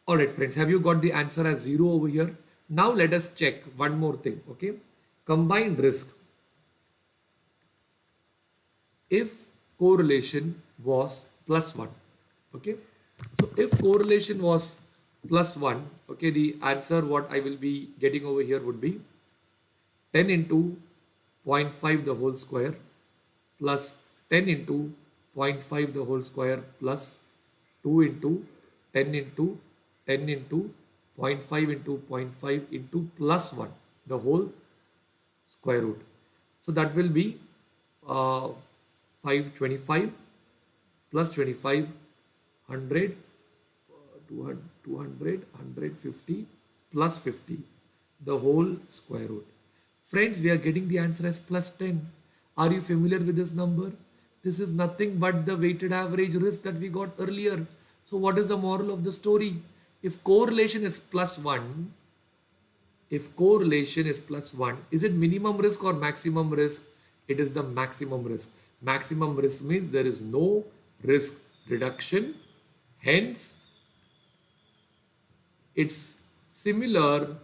[SPEAKER 1] All right, friends, have you got the answer as 0 over here? Now let us check one more thing. Okay, combined risk. If correlation was +1, okay, so if correlation was +1, okay, the answer what I will be getting over here would be 10 into 0.5 the whole square plus 10 into 0.5 the whole square plus 2 into 10 into 10 into 0.5 into 0.5 into +1 the whole square root. So that will be 525 plus 25, 100, 200, 150 plus 50, the whole square root. Friends, we are getting the answer as +10. Are you familiar with this number? This is nothing but the weighted average risk that we got earlier. So what is the moral of the story? If correlation is +1, is it minimum risk or maximum risk? It is the maximum risk. Maximum risk means there is no risk reduction. Hence, it's similar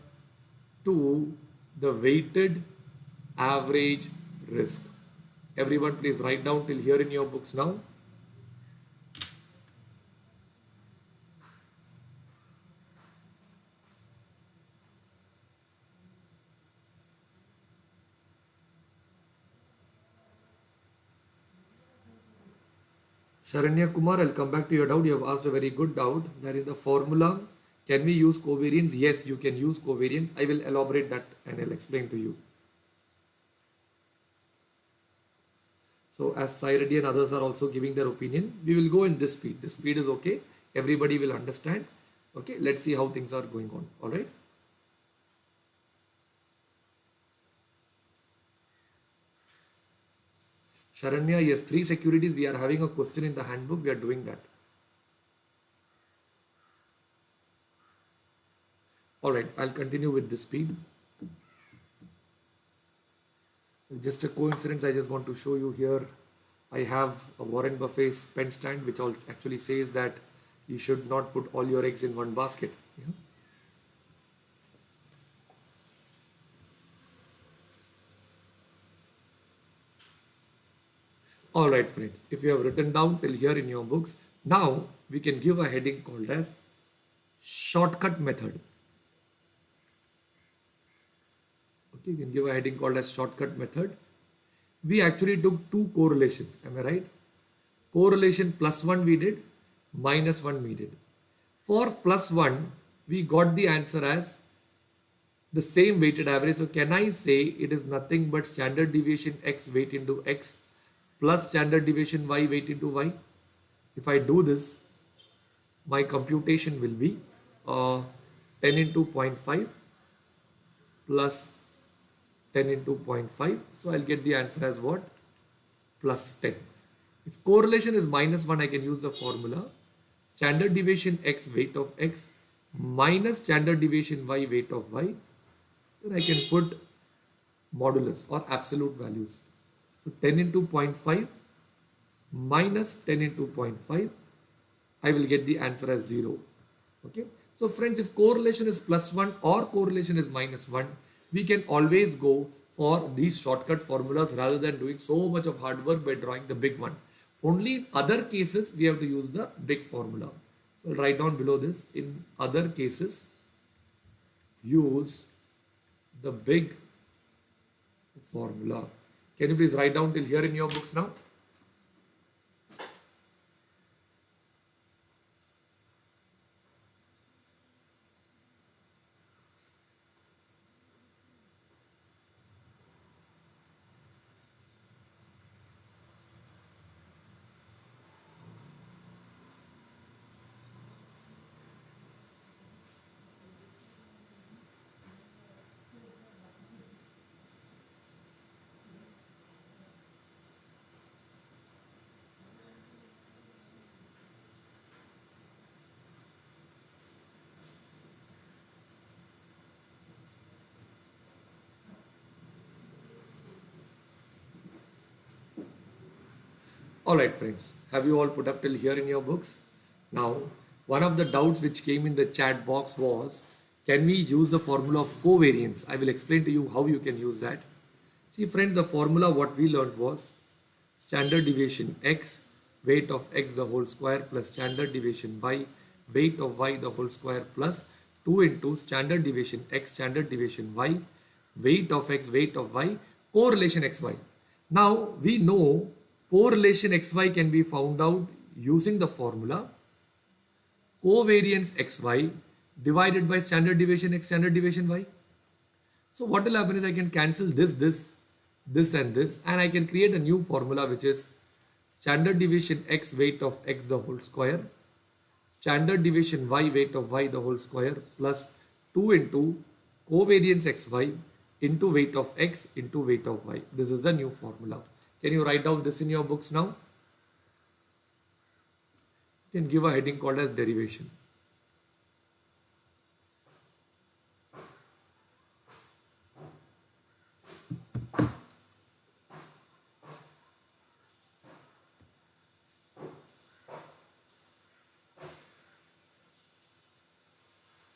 [SPEAKER 1] to the weighted average risk. Everyone please write down till here in your books now. Sharanya Kumar, I'll come back to your doubt. You have asked a very good doubt. That is the formula. Can we use covariance? Yes, you can use covariance. I will elaborate that and I'll explain to you. So as Sai Reddy and others are also giving their opinion, we will go in this speed. This speed is okay. Everybody will understand. Okay, let's see how things are going on. All right. Sharanya, yes, 3 securities. We are having a question in the handbook. We are doing that. All right, I'll continue with this speed. Just a coincidence, I just want to show you here. I have a Warren Buffett's pen stand, which actually says that you should not put all your eggs in one basket. Yeah? All right, friends, if you have written down till here in your books, now we can give a heading called as shortcut method. Okay, you can give a heading called as shortcut method. We actually took 2 correlations, am I right? Correlation +1 we did, -1 we did. For +1, we got the answer as the same weighted average. So can I say it is nothing but standard deviation x weight into x plus standard deviation y weight into y? If I do this, my computation will be 10 into 0.5 plus 10 into 0.5. So I'll get the answer as what? +10. If correlation is -1, I can use the formula standard deviation x weight of x minus standard deviation y weight of y. Then I can put modulus or absolute values. So 10 into 0.5 minus 10 into 0.5, I will get the answer as 0. Okay. So friends, if correlation is +1 or correlation is -1, we can always go for these shortcut formulas rather than doing so much of hard work by drawing the big one. Only in other cases we have to use the big formula. So I'll write down below this. In other cases, use the big formula. Can you please write down till here in your books now? Alright friends, have you all put up till here in your books? Now, one of the doubts which came in the chat box was, can we use the formula of covariance? I will explain to you how you can use that. See friends, the formula what we learned was standard deviation x, weight of x the whole square plus standard deviation y, weight of y the whole square plus 2 into standard deviation x, standard deviation y, weight of x, weight of y, correlation xy. Now we know correlation xy can be found out using the formula covariance xy divided by standard deviation x, standard deviation y. So what will happen is I can cancel this and this, and I can create a new formula which is standard deviation x, weight of x the whole square, standard deviation y, weight of y the whole square plus 2 into covariance xy into weight of x into weight of y. This is the new formula. Can you write down this in your books now? You can give a heading called as derivation.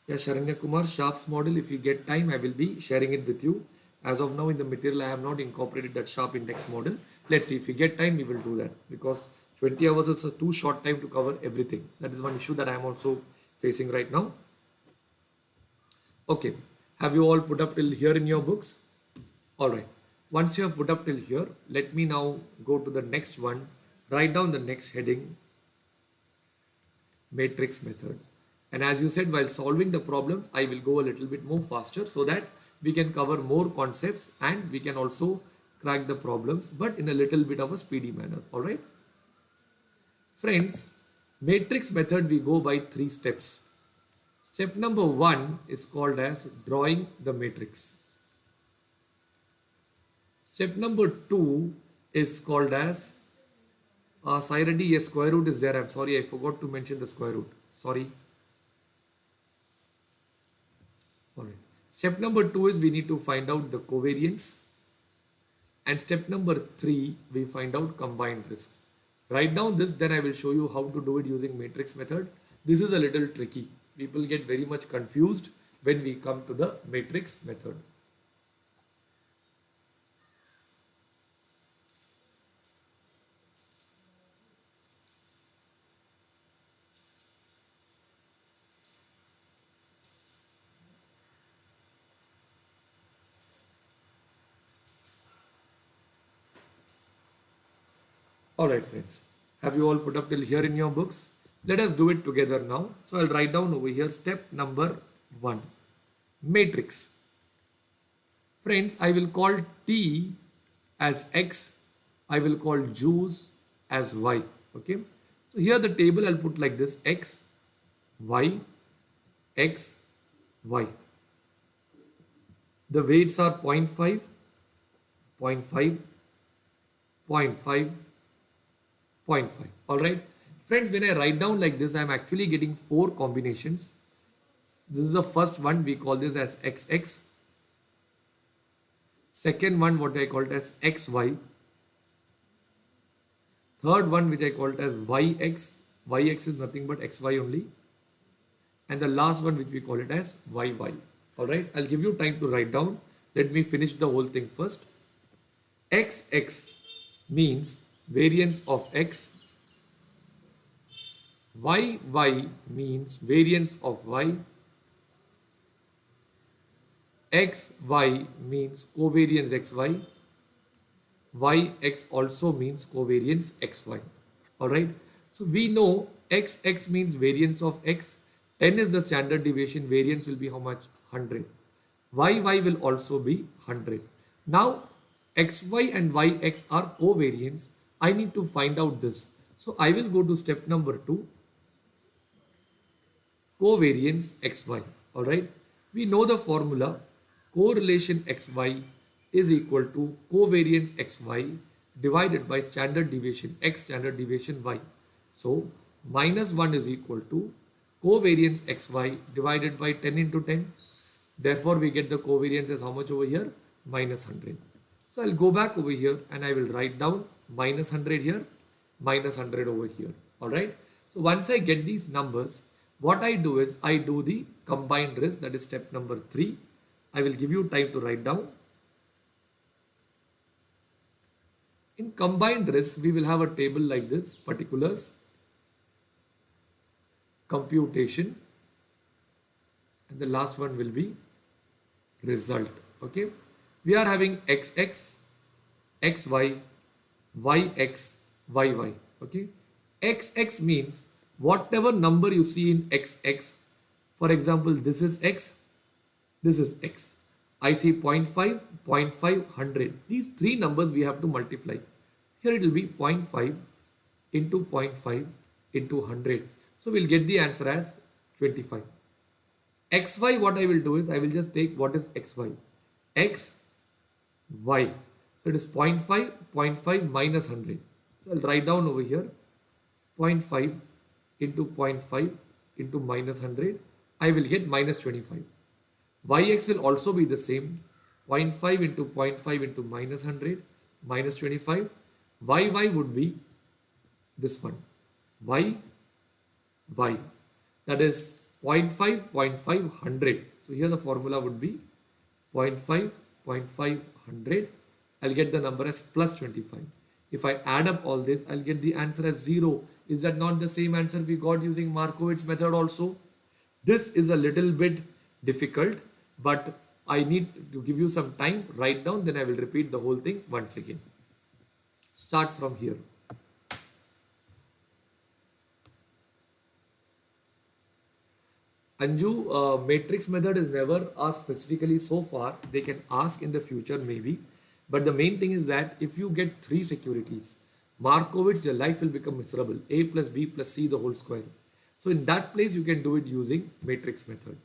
[SPEAKER 1] Yeah, Sharanya Kumar, Sharp's model, if you get time, I will be sharing it with you. As of now, in the material, I have not incorporated that Sharp index model. Let's see, if we get time, we will do that, because 20 hours is a too short time to cover everything. That is one issue that I am also facing right now. Okay, have you all put up till here in your books? All right, once you have put up till here, let me now go to the next one. Write down the next heading, matrix method. And as you said, while solving the problems, I will go a little bit more faster so that we can cover more concepts and we can also crack the problems, but in a little bit of a speedy manner. All right. Friends, matrix method we go by 3 steps. Step number 1 is called as drawing the matrix. Step number 2 is called as Sairadi, yes, square root is there. I'm sorry, I forgot to mention the square root. Sorry. Alright. Step number 2 is we need to find out the covariance. And step number 3, we find out combined risk. Write down this, then I will show you how to do it using matrix method. This is a little tricky. People get very much confused when we come to the matrix method. Alright friends, have you all put up till here in your books? Let us do it together now. So I'll write down over here step number 1, matrix. Friends, I will call T as X, I will call juice as Y. Okay, so here the table I'll put like this: X, Y, X, Y. The weights are 0.5, 0.5, 0.5, 0.5. All right, friends, when I write down like this, I am actually getting 4 combinations. This is the first one, we call this as XX. Second one, what I called as XY. Third one, which I called as YX. YX is nothing but XY only. And the last one, which we call it as YY. All right, I'll give you time to write down. Let me finish the whole thing first. XX means variance of X. YY means variance of Y. XY means covariance XY. YX also means covariance XY. Alright. So we know XX means variance of X. 10 is the standard deviation. Variance will be how much? 100. YY will also be 100. Now XY and YX are covariance. I need to find out this. So I will go to step number 2. Covariance XY. Alright. We know the formula. Correlation XY is equal to covariance XY divided by standard deviation X, standard deviation Y. So minus 1 is equal to covariance XY divided by 10 into 10. Therefore we get the covariance as how much over here? Minus 100. So I'll go back over here and I will write down minus 100 here, minus 100 over here. Alright. So once I get these numbers, what I do is I do the combined risk, that is step number 3. I will give you time to write down. In combined risk, we will have a table like this: particulars, computation, and the last one will be result. Okay, we are having XX, XY, YX, YY. Okay, XX means whatever number you see in XX. For example, this is X, this is X. I see 0.5, 0.5, 100. These three numbers we have to multiply. Here it will be 0.5 into 0.5 into 100. So we'll get the answer as 25. XY, what I will do is I will just take what is XY. X, Y. So it is 0.5, 0.5 minus 100. So I'll write down over here 0.5 into 0.5 into minus 100. I will get minus 25. YX will also be the same. 0.5 into 0.5 into minus 100 minus 25. YY would be this one. Y. That is 0.5, 0.5, 100. So here the formula would be 0.5, 0.5, 100. I'll get the number as plus 25. If I add up all this, I'll get the answer as 0. Is that not the same answer we got using Markowitz method also? This is a little bit difficult, but I need to give you some time. Write down, then I will repeat the whole thing once again. Start from here. Anju, matrix method is never asked specifically so far. They can ask in the future maybe. But the main thing is that if you get 3 securities, Markowitz, your life will become miserable. A plus B plus C the whole square. So in that place, you can do it using matrix method.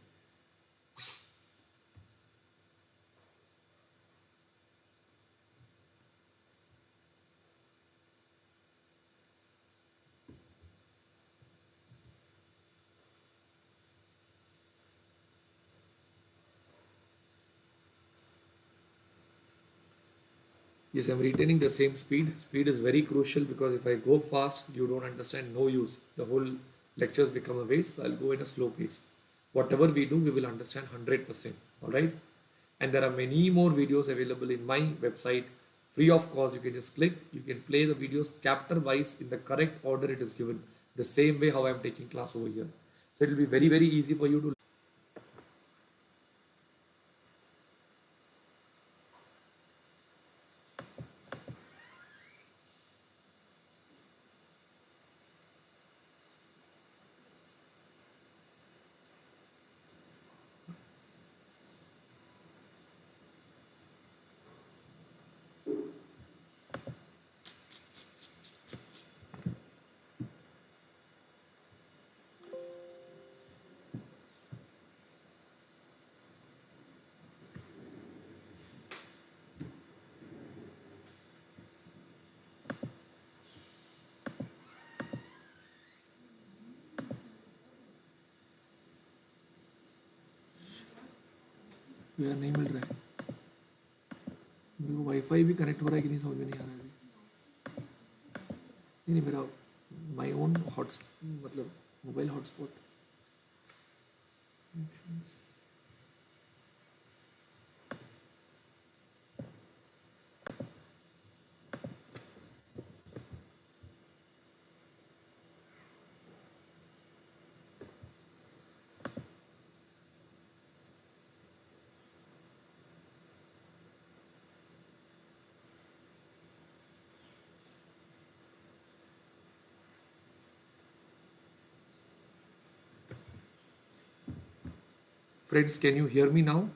[SPEAKER 1] Yes, I'm retaining the same speed. Speed is very crucial because if I go fast, you don't understand, no use. The whole lectures become a waste. So I'll go in a slow pace. Whatever we do, we will understand 100%. Alright? And there are many more videos available in my website. Free of cost, you can just click. You can play the videos chapter wise in the correct order it is given. The same way how I'm taking class over here. So it will be very, very easy for you to. यार नहीं मिल रहा है मेरे को wifi भी connect हो रहा है कि नहीं समझ में नहीं आ रहा है अभी नहीं मेरा माय ओन हॉट मतलब mobile hotspot Friends, can you hear me now?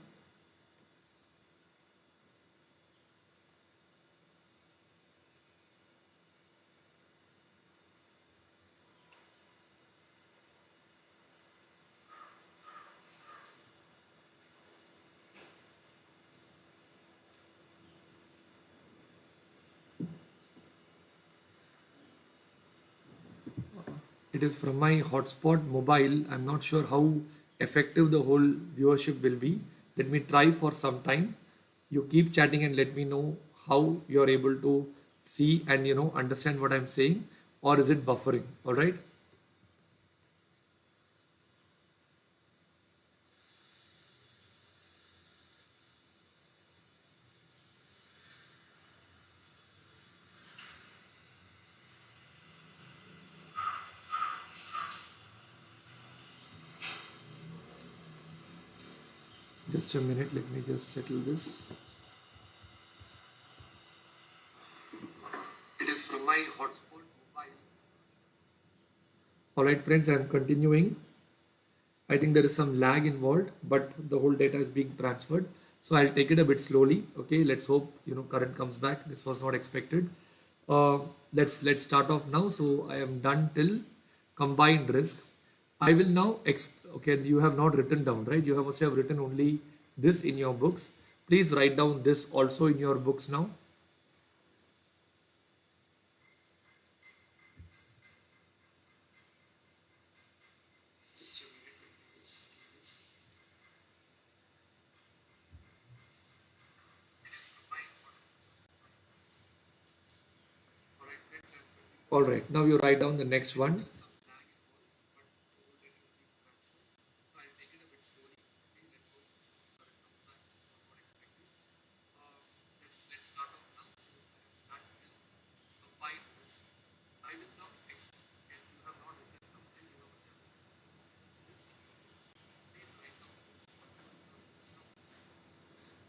[SPEAKER 1] It is from my hotspot mobile. I'm not sure how effective the whole viewership will be. Let me try for some time. You keep chatting and let me know how you're able to see and understand what I'm saying, or is it buffering? All right. Just a minute. Let me just settle this. It is from my hotspot mobile. All right, friends. I'm continuing. I think there is some lag involved, but the whole data is being transferred. So I'll take it a bit slowly. Okay, let's hope current comes back. This was not expected. Uh, let's start off now. So I am done till combined risk. I will now okay. You have not written down, right? You must have written only this in your books. Please write down this also in your books now. All right, now you write down the next one.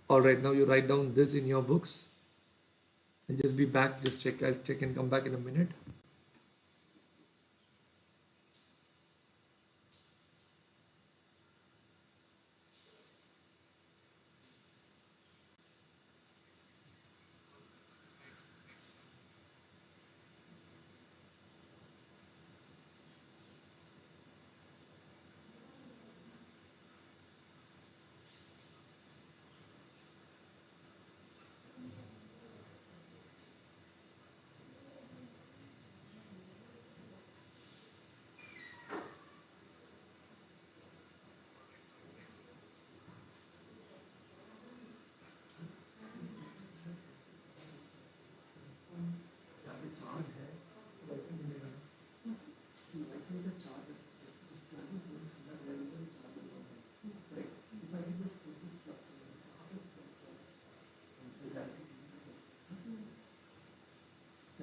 [SPEAKER 1] All right, now you write down this in your books and just be back. Just check. I'll check and come back in a minute.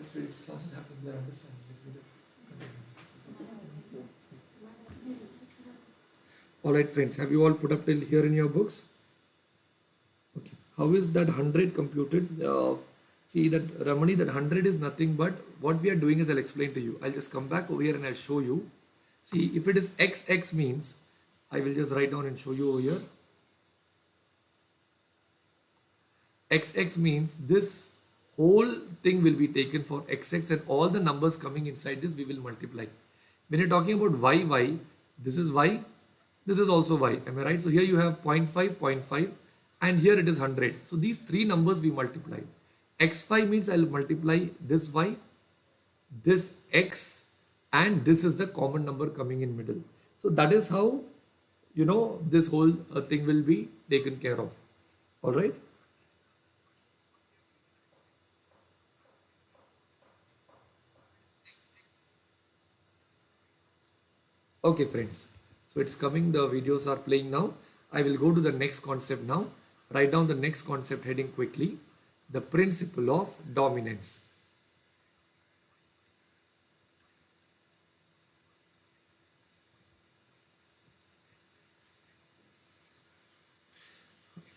[SPEAKER 1] That's where its classes happen. They understand. All right, friends. Have you all put up till here in your books? Okay. How is that 100 computed? See that Ramani, that 100 is nothing but what we are doing is I'll explain to you. I'll just come back over here and I'll show you. See, if it is XX means, I will just write down and show you over here. XX means this whole thing will be taken for XX and all the numbers coming inside this we will multiply. When you're talking about YY, this is Y, this is also Y. Am I right? So here you have 0.5, 0.5 and here it is 100. So these three numbers we multiply. X5 means I'll multiply this Y, this X and this is the common number coming in middle. So that is how this whole thing will be taken care of. All right. Okay, friends. So it's coming. The videos are playing now. I will go to the next concept now. Write down the next concept heading quickly. The principle of dominance.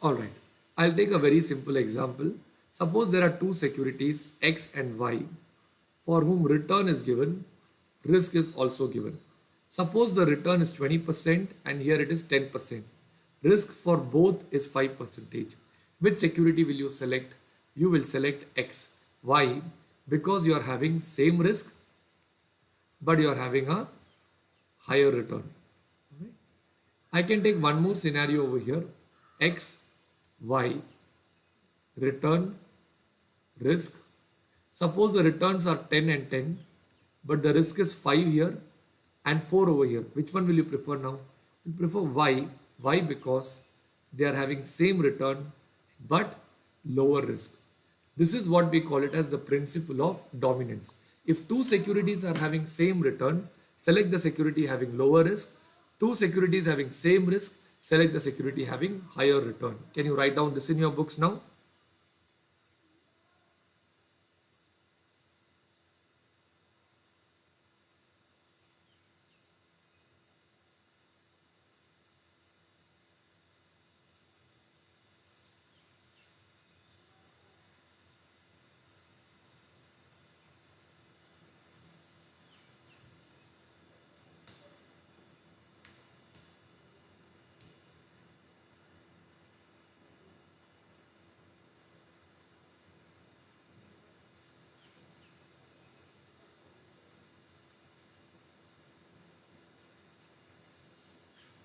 [SPEAKER 1] All right. I'll take a very simple example. Suppose there are two securities X and Y for whom return is given, risk is also given. Suppose the return is 20% and here it is 10%. Risk for both is 5%. Which security will you select? You will select X. Why? Because you are having same risk, but you are having a higher return. Alright. I can take one more scenario over here. X, Y, return, risk. Suppose the returns are 10 and 10, but the risk is 5 here and 4 over here. Which one will you prefer now? You prefer Y. Why? Because they are having same return but lower risk. This is what we call it as the principle of dominance. If two securities are having same return, select the security having lower risk. Two securities having same risk, select the security having higher return. Can you write down this in your books now?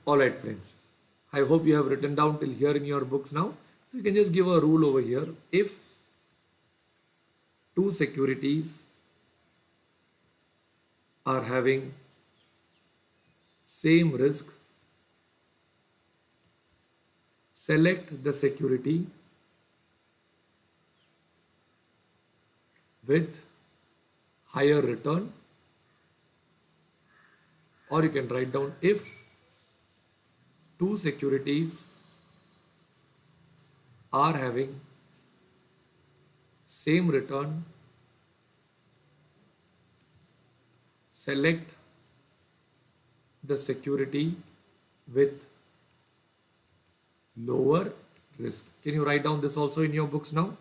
[SPEAKER 1] Alright friends, I hope you have written down till here in your books now. So you can just give a rule over here. If two securities are having same risk, select the security with higher return, or you can write down if two securities are having same return, select the security with lower risk. Can you write down this also in your books now?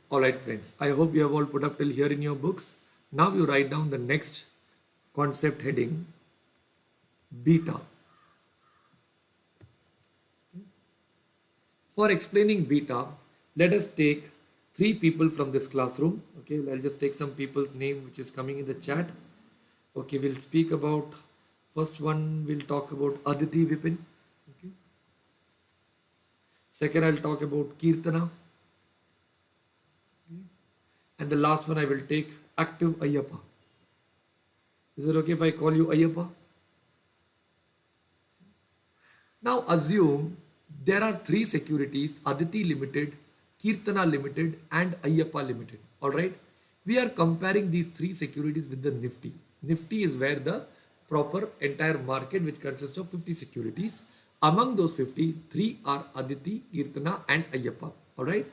[SPEAKER 1] Alright friends, I hope you have all put up till here in your books. Now you write down the next concept heading, beta. For explaining beta, let us take 3 people from this classroom. Okay, I'll just take some people's name which is coming in the chat. Okay, we'll speak about, first one we'll talk about Aditi Vipin. Okay. Second, I'll talk about Kirtana. And the last one I will take active Ayyappa. Is it okay if I call you Ayyappa? Now assume there are 3 securities, Aditi Limited, Kirtana Limited and Ayyappa Limited. Alright. We are comparing these 3 securities with the Nifty. Nifty is where the proper entire market which consists of 50 securities. Among those 50, 3 are Aditi, Kirtana and Ayyappa. Alright.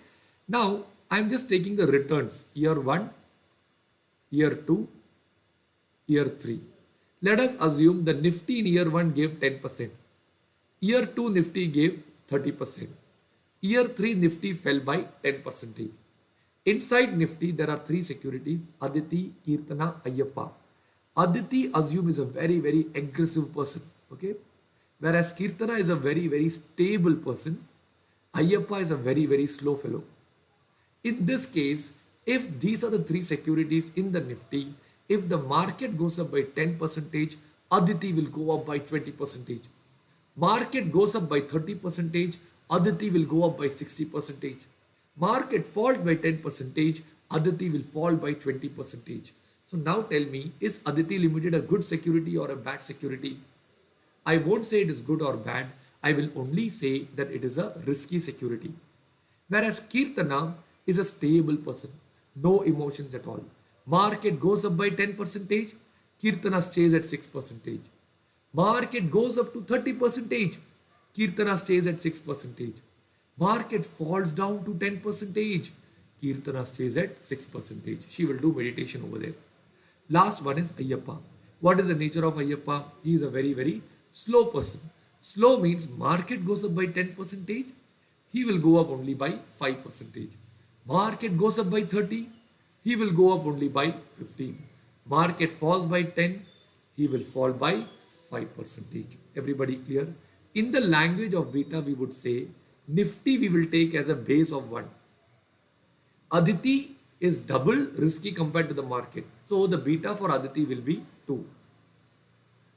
[SPEAKER 1] Now I am just taking the returns year 1, year 2, year 3. Let us assume the Nifty in year 1 gave 10%. Year 2 Nifty gave 30%. Year 3 Nifty fell by 10%. Inside Nifty there are 3 securities, Aditi, Kirtana, Ayyappa. Aditi assume is a very aggressive person. Okay. Whereas Kirtana is a very stable person. Ayyappa is a very slow fellow. In this case, if these are the 3 securities in the Nifty, if the market goes up by 10%, Aditi will go up by 20%. Market goes up by 30%, Aditi will go up by 60%. Market falls by 10%, Aditi will fall by 20%. So now tell me, is Aditi Limited a good security or a bad security? I won't say it is good or bad. I will only say that it is a risky security. Whereas Kirtana is a stable person. No emotions at all. Market goes up by 10%, Kirtana stays at 6%. Market goes up to 30%, Kirtana stays at 6%. Market falls down to 10%, Kirtana stays at 6%. She will do meditation over there. Last one is Ayyappa. What is the nature of Ayyappa? He is a very, very slow person. Slow means market goes up by 10%, he will go up only by 5%. Market goes up by 30, he will go up only by 15. Market falls by 10, he will fall by 5%. Everybody clear? In the language of beta, we would say Nifty we will take as a base of 1. Aditi is double risky compared to the market. So the beta for Aditi will be 2.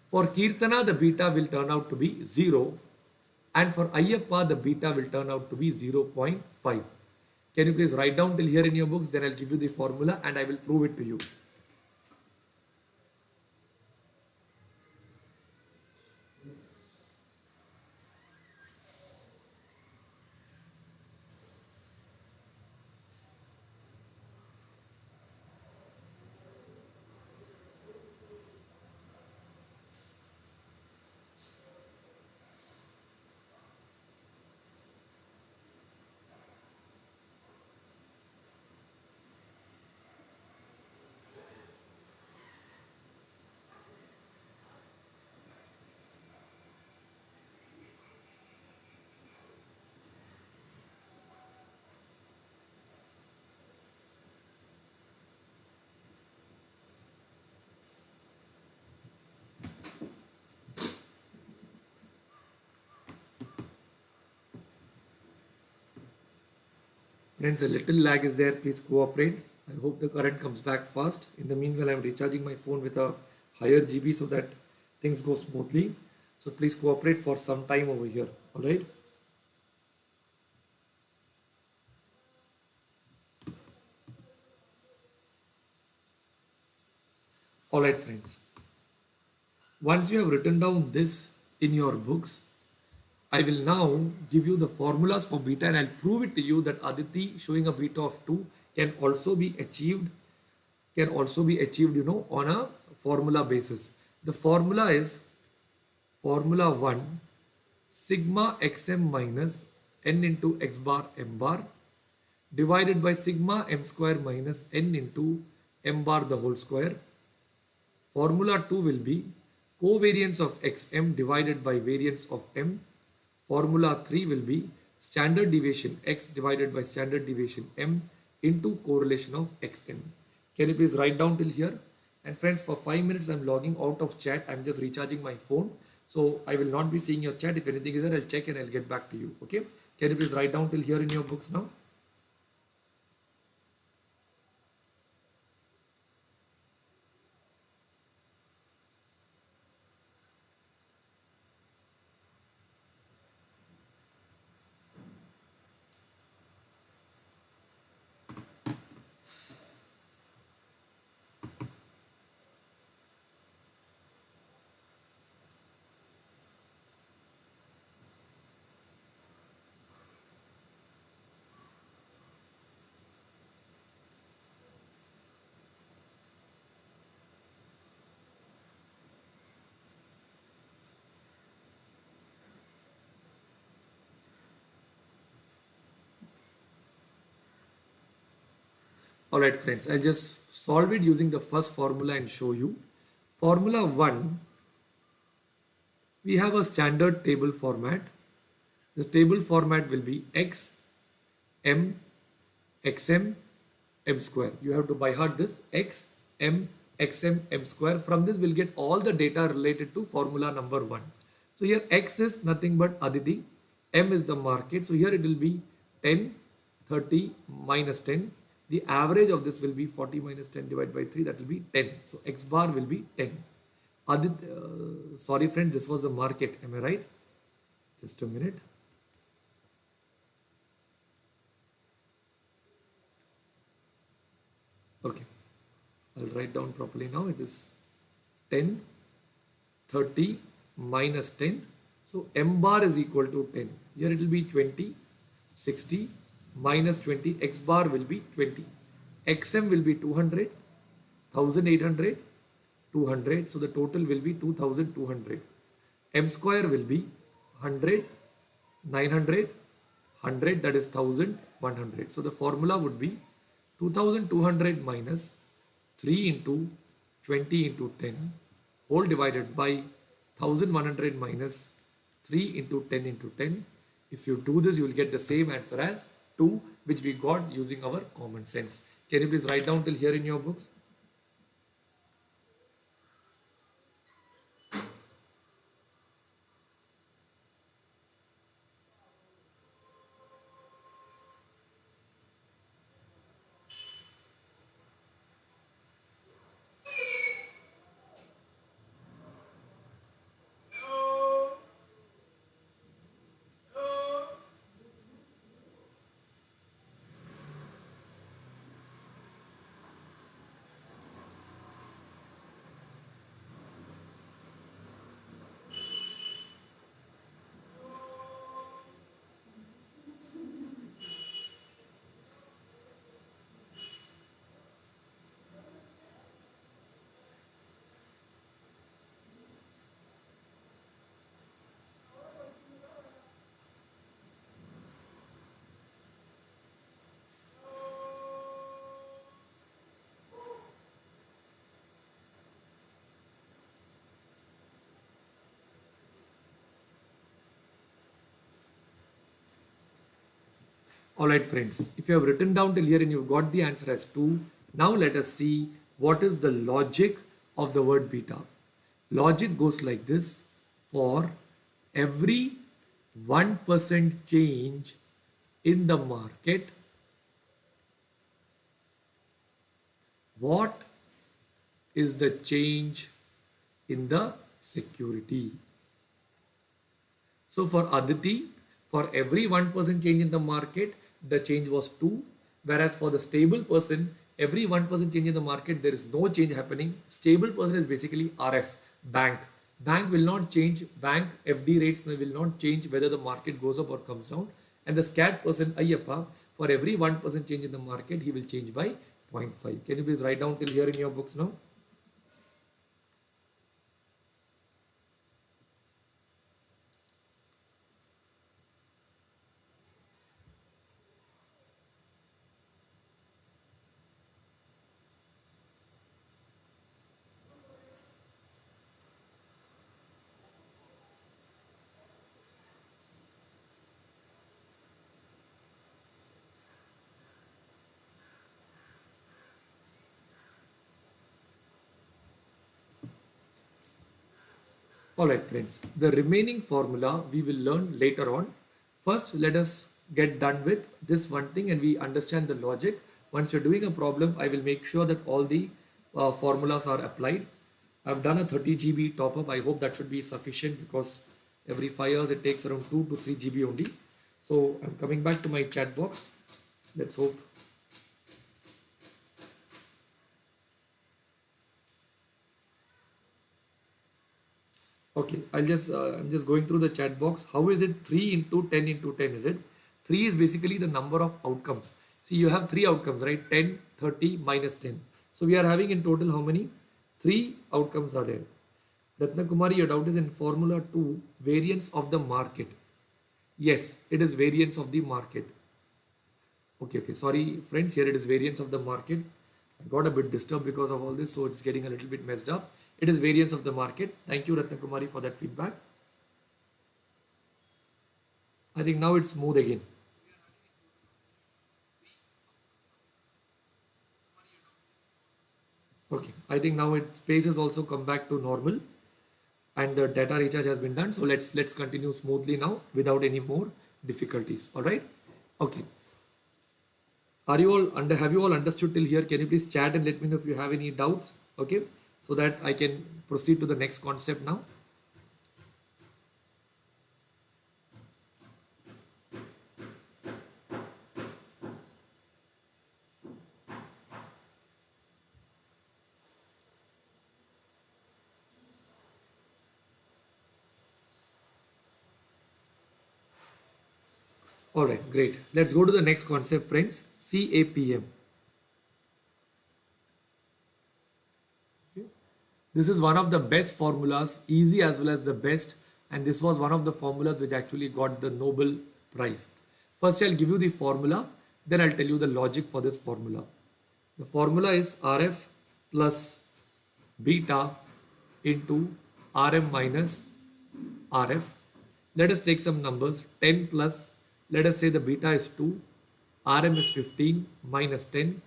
[SPEAKER 1] For Kirtana, the beta will turn out to be 0. And for Ayyappa, the beta will turn out to be 0.5. Can you please write down till here in your books? Then I'll give you the formula and I will prove it to you. Friends, a little lag is there. Please cooperate. I hope the current comes back fast. In the meanwhile, I am recharging my phone with a higher GB so that things go smoothly. So please cooperate for some time over here. All right. All right, friends. Once you have written down this in your books, I will now give you the formulas for beta and I'll prove it to you that Aditi showing a beta of 2 can also be achieved, on a formula basis. The formula is formula 1 sigma xm minus n into x bar m bar divided by sigma m square minus n into m bar the whole square. Formula 2 will be covariance of xm divided by variance of m. Formula 3 will be standard deviation x divided by standard deviation m into correlation of xm. Can you please write down till here? And friends, for 5 minutes I'm logging out of chat. I'm just recharging my phone. So I will not be seeing your chat. If anything is there, I'll check and I'll get back to you. Okay? Can you please write down till here in your books now? Alright friends, I'll just solve it using the first formula and show you. Formula 1, we have a standard table format. The table format will be x, m, xm, m square. You have to by heart this x, m, xm, m square. From this we'll get all the data related to formula number 1. So here x is nothing but Aditi, m is the market. So here it will be 10, 30, minus 10. The average of this will be 40 minus 10 divided by 3, that will be 10. So x bar will be 10. Sorry friends, this was the market, am I right? Just a minute. Okay, I'll write down properly now. It is 10, 30 minus 10. So m bar is equal to 10. Here it will be 20, 60, minus 20, x bar will be 20. XM will be 200, 1800, 200. So the total will be 2200. M square will be 100, 900, 100, that is 1100. So the formula would be 2200 minus 3 into 20 into 10 whole divided by 1100 minus 3 into 10 into 10. If you do this, you will get the same answer as 2, which we got using our common sense. Can you please write down till here in your books? Alright friends, if you have written down till here and you've got the answer as 2, now let us see what is the logic of the word beta. Logic goes like this: for every 1% change in the market, what is the change in the security? So for Aditi, for every 1% change in the market, the change was 2. Whereas for the stable person, every 1% change in the market, there is no change happening. Stable person is basically RF, bank. Bank will not change, bank FD rates will not change whether the market goes up or comes down. And the scat person, Ayyappa, for every 1% change in the market, he will change by 0.5. Can you please write down till here in your books now? Alright friends, the remaining formula we will learn later on. First, let us get done with this one thing and we understand the logic. Once you're doing a problem, I will make sure that all the formulas are applied. I've done a 30 GB top up. I hope that should be sufficient because every 5 years it takes around 2 to 3 GB only. So I'm coming back to my chat box. Let's hope. Okay, I'm just going through the chat box. How is it 3 into 10 into 10? Is it 3 is basically the number of outcomes. See, you have 3 outcomes, right? 10, 30, minus 10. So we are having in total how many? 3 outcomes are there. Ratna Kumari, your doubt is in formula 2, variance of the market. Yes, it is variance of the market. Okay, sorry friends, here it is variance of the market. I got a bit disturbed because of all this, so it's getting a little bit messed up. It is variance of the market. Thank you, Ratna Kumari, for that feedback. I think now it's smooth again. Okay, I think now its space has also come back to normal and the data recharge has been done. So let's continue smoothly now without any more difficulties. All right. Okay. Have you all understood till here? Can you please chat and let me know if you have any doubts? Okay, so that I can proceed to the next concept now. All right, great. Let's go to the next concept, friends. CAPM. This is one of the best formulas, easy as well as the best, and this was one of the formulas which actually got the Nobel Prize. First, I'll give you the formula, then I'll tell you the logic for this formula. The formula is RF plus beta into Rm minus Rf. Let us take some numbers. 10 plus, let us say the beta is 2, Rm is 15 minus 10.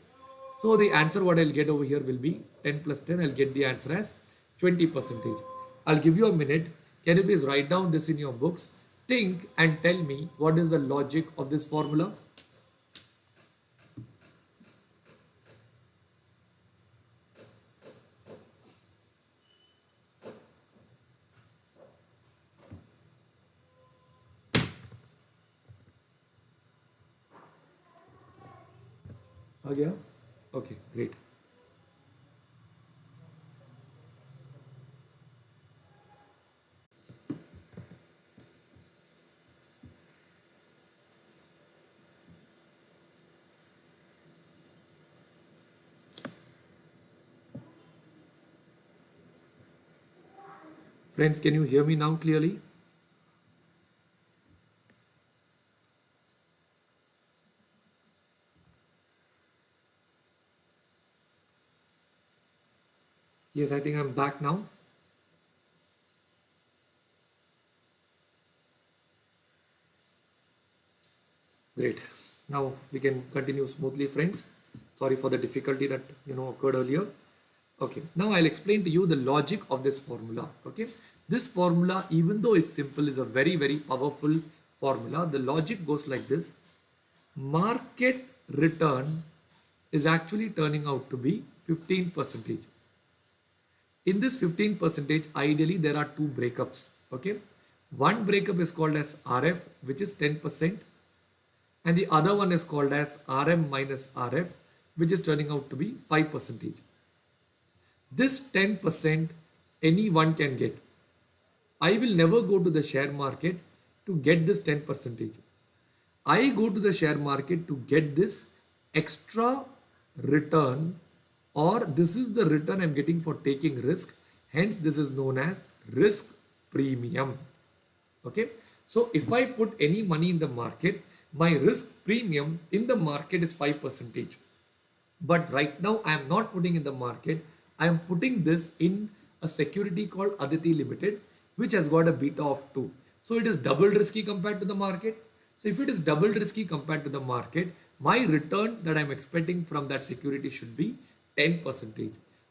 [SPEAKER 1] So the answer what I'll get over here will be 10 plus 10. I'll get the answer as 20%. I'll give you a minute. Can you please write down this in your books? Think and tell me what is the logic of this formula. Okay, okay, great. Friends, can you hear me now clearly? Yes, I think I'm back now. Great. Now we can continue smoothly, friends. Sorry for the difficulty that occurred earlier. Okay, now I'll explain to you the logic of this formula. Okay, this formula, even though it's simple, is a very, very powerful formula. The logic goes like this: market return is actually turning out to be 15%. In this 15%, ideally there are two breakups. Okay, one breakup is called as RF, which is 10%, and the other one is called as RM minus RF, which is turning out to be 5%. This 10% anyone can get. I will never go to the share market to get this 10%. I go to the share market to get this extra return, or this is the return I'm getting for taking risk. Hence, this is known as risk premium. Okay. So if I put any money in the market, my risk premium in the market is 5%. But right now I am not putting in the market. I am putting this in a security called Aditi Limited, which has got a beta of 2. So it is double risky compared to the market. So if it is double risky compared to the market, my return that I'm expecting from that security should be 10%.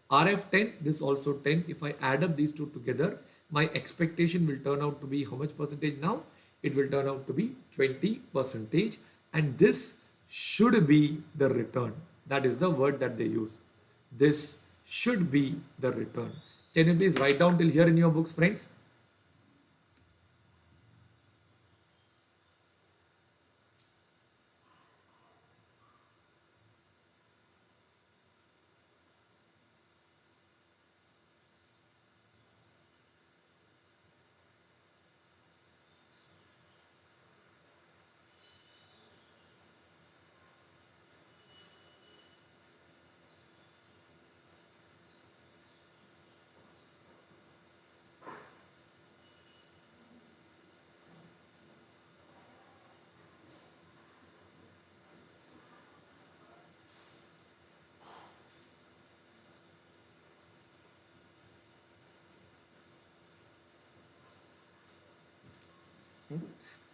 [SPEAKER 1] RF10, this also 10. If I add up these two together, my expectation will turn out to be how much percentage now? It will turn out to be 20%. And this should be the return. That is the word that they use. This should be the return. Can you please write down till here in your books, friends?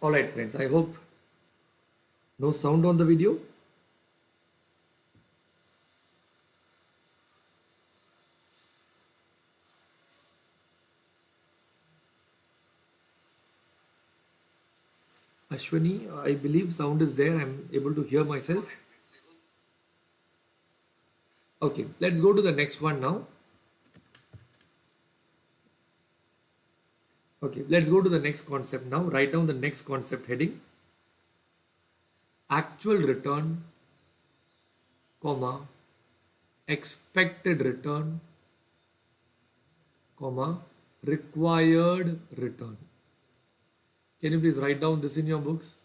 [SPEAKER 1] All right, friends. I hope no sound on the video. Ashwini, I believe sound is there. I'm able to hear myself. Okay, let's go to the next one now. Okay, let's go to the next concept now. Write down the next concept heading. Actual return, comma, expected return, comma, required return. Can you please write down this in your books?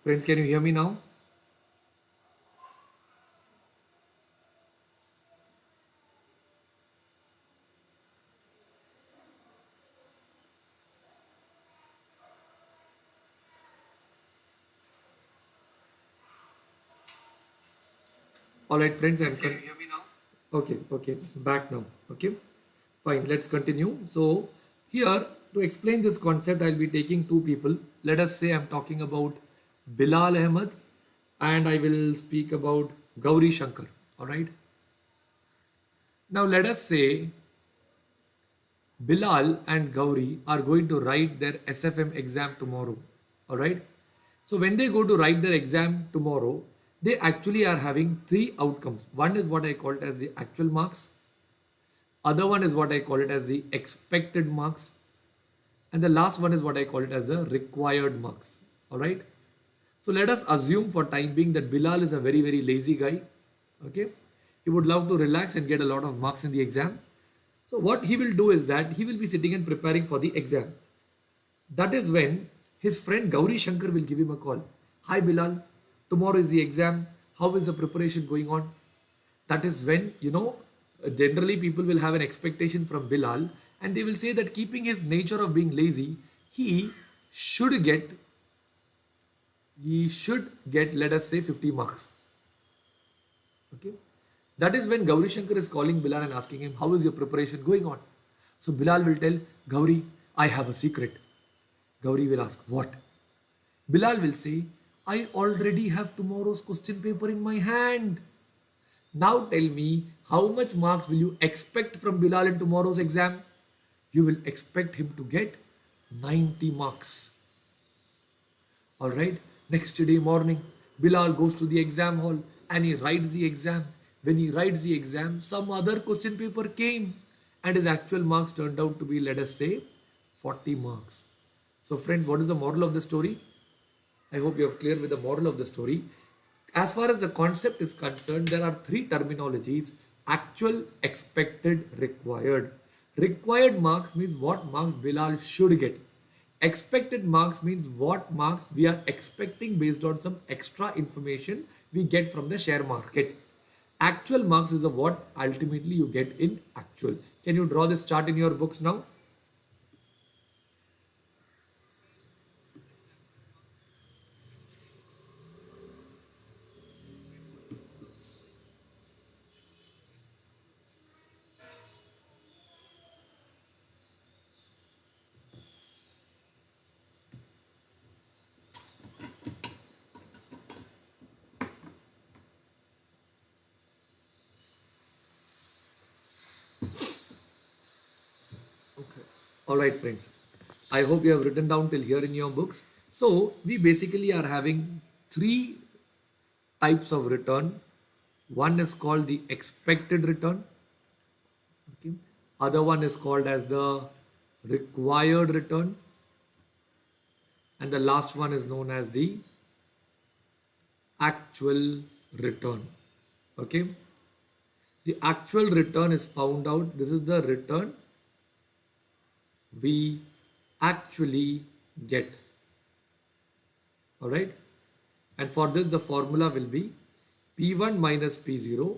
[SPEAKER 1] Friends, can you hear me now? All right, friends, can you hear me now? Okay, okay, it's back now. Okay, fine, let's continue. So, here to explain this concept, I'll be taking two people. Let us say I'm talking about Bilal Ahmed and I will speak about Gauri Shankar. All right, now let us say Bilal and Gauri are going to write their SFM exam tomorrow. All right. So when they go to write their exam tomorrow, they actually are having three outcomes. One is what I call it as the actual marks. Other one is what I call it as the expected marks. And the last one is what I call it as the required marks. All right. So let us assume for time being that Bilal is a very, very lazy guy. Okay. He would love to relax and get a lot of marks in the exam. So what he will do is that he will be sitting and preparing for the exam. That is when his friend Gauri Shankar will give him a call. Hi Bilal, tomorrow is the exam. How is the preparation going on? That is when, generally people will have an expectation from Bilal and they will say that keeping his nature of being lazy, he should get, let us say 50 marks. Okay. That is when Gauri Shankar is calling Bilal and asking him, how is your preparation going on? So Bilal will tell Gauri, I have a secret. Gauri will ask, what? Bilal will say, I already have tomorrow's question paper in my hand. Now tell me, how much marks will you expect from Bilal in tomorrow's exam? You will expect him to get 90 marks. Alright, next day morning, Bilal goes to the exam hall and he writes the exam. When he writes the exam, some other question paper came and his actual marks turned out to be, let us say, 40 marks. So friends, what is the moral of the story? I hope you have clear with the moral of the story. As far as the concept is concerned, there are three terminologies: actual, expected, required. Required marks means what marks Bilal should get. Expected marks means what marks we are expecting based on some extra information we get from the share market. Actual marks is the what ultimately you get in actual. Can you draw this chart in your books now? Okay. All right, friends. I hope you have written down till here in your books. So we basically are having three types of return. One is called the expected return. Okay. Other one is called as the required return. And the last one is known as the actual return. Okay. The actual return is found out. This is the return we actually get. All right. And for this, the formula will be P1 minus P0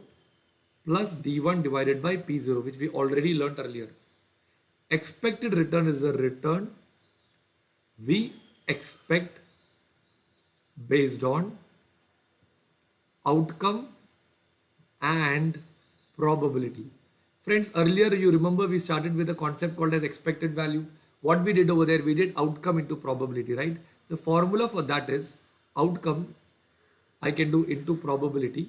[SPEAKER 1] plus D1 divided by P0, which we already learnt earlier. Expected return is the return we expect based on outcome and probability. Friends, earlier you remember we started with a concept called as expected value. What we did over there, we did outcome into probability, right? The formula for that is outcome I can do into probability,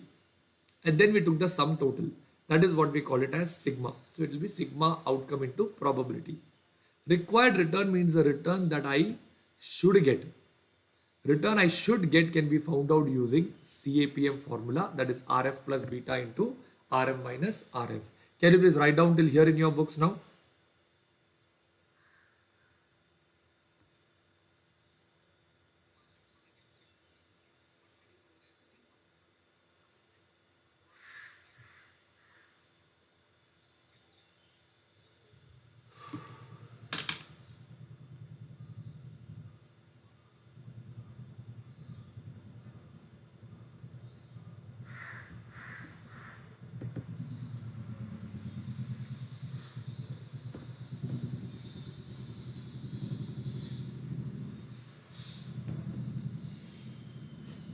[SPEAKER 1] and then we took the sum total. That is what we call it as sigma. So it will be sigma outcome into probability. Required return means the return that I should get. Return I should get can be found out using CAPM formula, that is RF plus beta into RM minus RF. Can you please write down till here in your books now?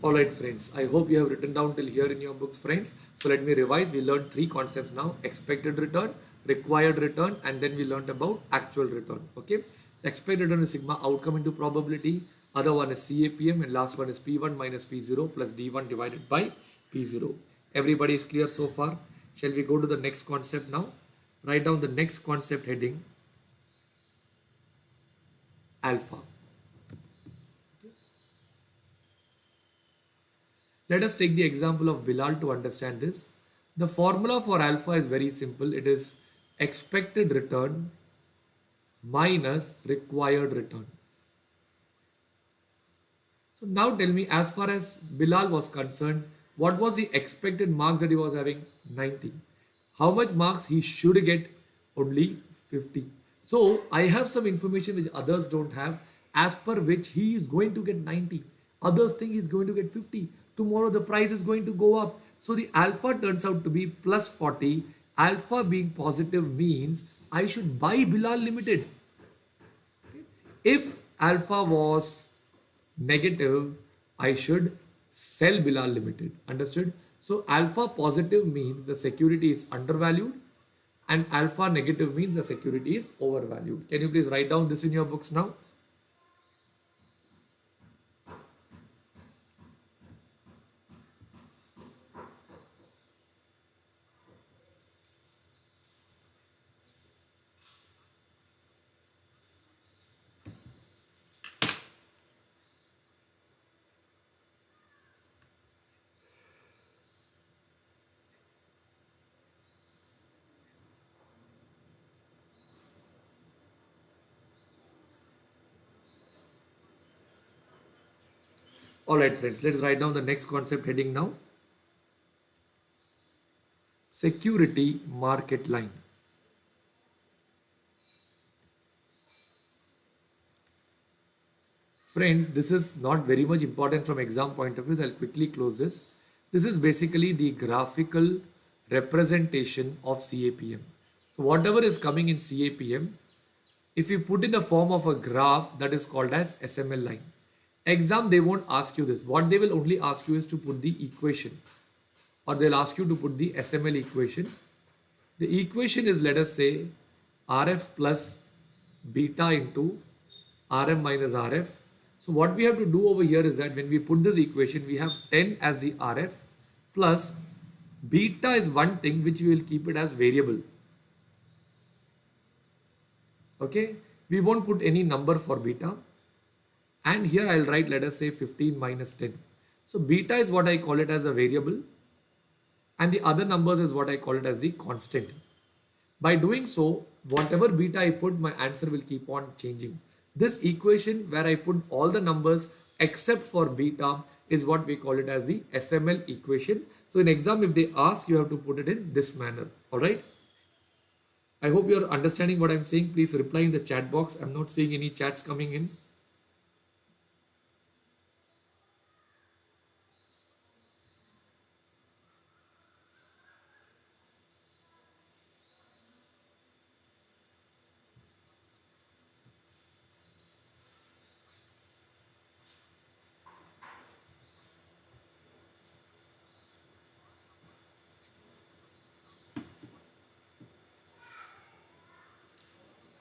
[SPEAKER 1] Alright friends, I hope you have written down till here in your books friends. So let me revise. We learned three concepts now: expected return, required return, and then we learned about actual return. Okay, so expected return is sigma outcome into probability, other one is CAPM, and last one is P1 minus P0 plus D1 divided by P0. Everybody is clear so far? Shall we go to the next concept now? Write down the next concept heading: alpha. Let us take the example of Bilal to understand this. The formula for alpha is very simple. It is expected return minus required return. So now tell me, as far as Bilal was concerned, what was the expected marks that he was having? 90. How much marks he should get? Only 50. So I have some information which others don't have, as per which he is going to get 90. Others think he's going to get 50. Tomorrow the price is going to go up. So the alpha turns out to be plus 40. Alpha being positive means I should buy Bilal Limited. If alpha was negative, I should sell Bilal Limited. Understood? So alpha positive means the security is undervalued, and alpha negative means the security is overvalued. Can you please write down this in your books now? Alright friends, let's write down the next concept heading now. Security market line. Friends, this is not very much important from exam point of view. So I'll quickly close this. This is basically the graphical representation of CAPM. So whatever is coming in CAPM, if you put in a form of a graph, that is called as SML line. Exam, they won't ask you this. What they will only ask you is to put the equation, or they'll ask you to put the SML equation. The equation is, let us say, RF plus beta into RM minus RF. So what we have to do over here is that when we put this equation, we have 10 as the RF plus beta is one thing which we will keep it as variable. Okay, we won't put any number for beta. And here I'll write, let us say 15 minus 10. So beta is what I call it as a variable, and the other numbers is what I call it as the constant. By doing so, whatever beta I put, my answer will keep on changing. This equation where I put all the numbers except for beta is what we call it as the SML equation. So in exam, if they ask, you have to put it in this manner. All right. I hope you're understanding what I'm saying. Please reply in the chat box. I'm not seeing any chats coming in.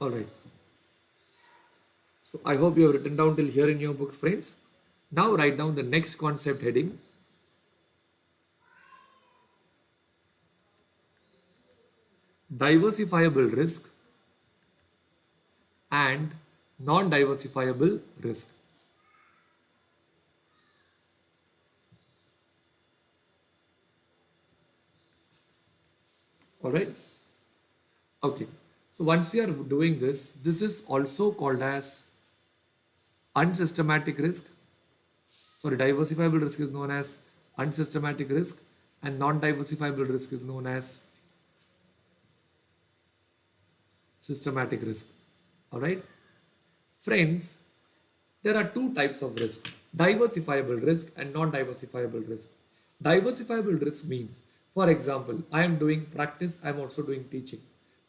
[SPEAKER 1] All right. So I hope you have written down till here in your books, friends. Now write down the next concept heading. Diversifiable risk and non-diversifiable risk. All right. Okay. So once we are doing this, this is also called as unsystematic risk. Sorry, diversifiable risk is known as unsystematic risk, and non-diversifiable risk is known as systematic risk. All right. Friends, there are two types of risk: diversifiable risk and non-diversifiable risk. Diversifiable risk means, for example, I am doing practice, I am also doing teaching.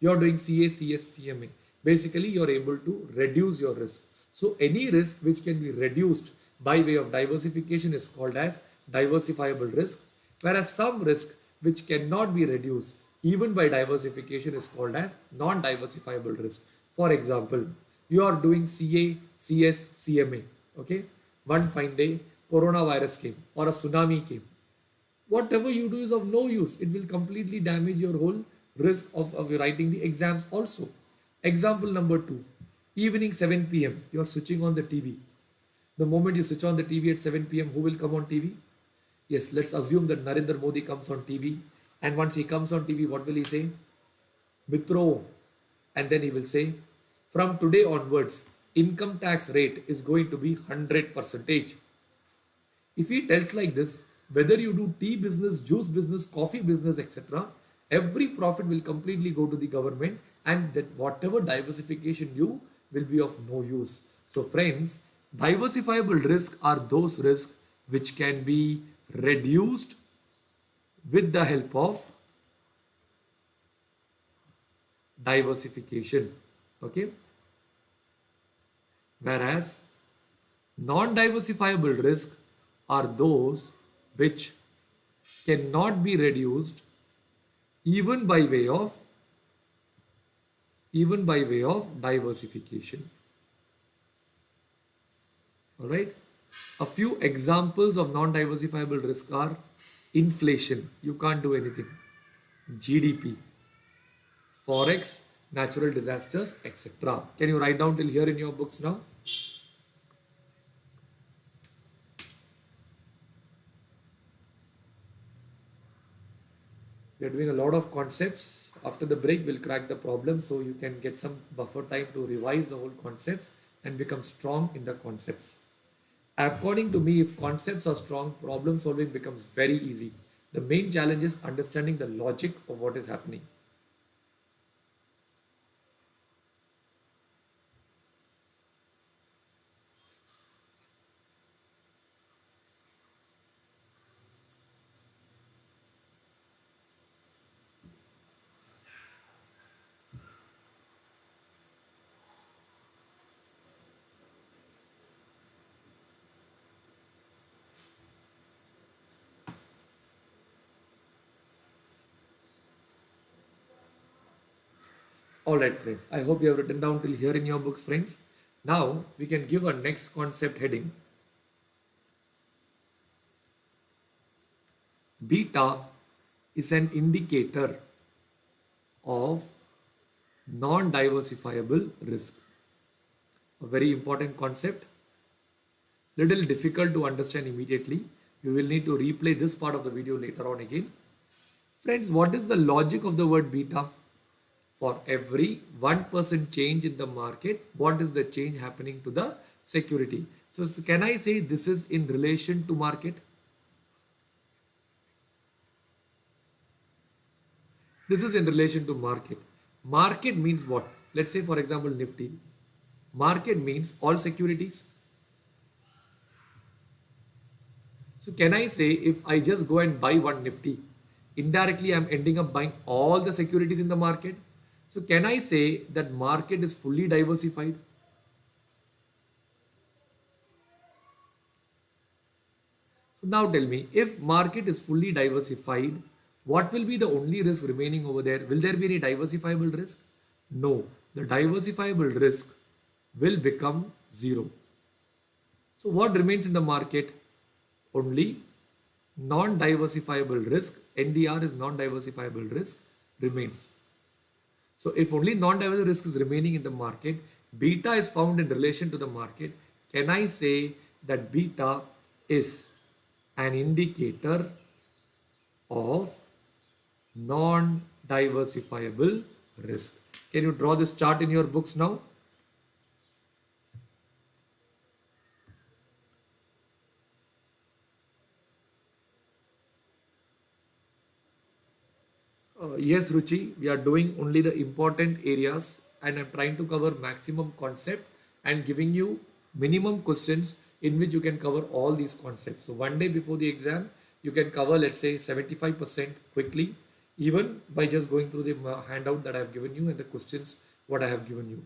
[SPEAKER 1] You are doing CA, CS, CMA. Basically, you are able to reduce your risk. So any risk which can be reduced by way of diversification is called as diversifiable risk, whereas some risk which cannot be reduced even by diversification is called as non-diversifiable risk. For example, you are doing CA, CS, CMA. Okay, one fine day, coronavirus came or a tsunami came. Whatever you do is of no use. It will completely damage your whole risk of writing the exams also. Example number two, evening 7 p.m. You are switching on the TV. The moment you switch on the TV at 7 p.m., who will come on TV? Yes, let's assume that Narendra Modi comes on TV. And once he comes on TV, what will he say? Mitro. And then he will say, from today onwards, income tax rate is going to be 100%. If he tells like this, whether you do tea business, juice business, coffee business, etc., every profit will completely go to the government, and that whatever diversification you will be of no use. So friends, diversifiable risks are those risks which can be reduced with the help of diversification. Okay. Whereas non-diversifiable risk are those which cannot be reduced even by way of diversification. All right. A few examples of non-diversifiable risk are inflation. You can't do anything. GDP, forex, natural disasters, etc. Can you write down till here in your books now? We are doing a lot of concepts. After the break, we'll crack the problem so you can get some buffer time to revise the whole concepts and become strong in the concepts. According to me, if concepts are strong, problem solving becomes very easy. The main challenge is understanding the logic of what is happening. Alright friends, I hope you have written down till here in your books friends. Now we can give a next concept heading. Beta is an indicator of non-diversifiable risk. A very important concept. Little difficult to understand immediately. You will need to replay this part of the video later on again. Friends, what is the logic of the word beta? For every 1% change in the market, what is the change happening to the security? So can I say this is in relation to market? This is in relation to market. Market means what? Let's say for example Nifty. Market means all securities. So can I say if I just go and buy one Nifty, indirectly I'm ending up buying all the securities in the market? So can I say that market is fully diversified? So now tell me, if market is fully diversified, what will be the only risk remaining over there? Will there be any diversifiable risk? No, the diversifiable risk will become zero. So what remains in the market? Only non-diversifiable risk. NDR is non-diversifiable risk remains. So if only non-diversifiable risk is remaining in the market, beta is found in relation to the market. Can I say that beta is an indicator of non-diversifiable risk? Can you draw this chart in your books now? Yes, Ruchi, we are doing only the important areas and I'm trying to cover maximum concept and giving you minimum questions in which you can cover all these concepts. So one day before the exam, you can cover, let's say 75% quickly, even by just going through the handout that I have given you and the questions what I have given you.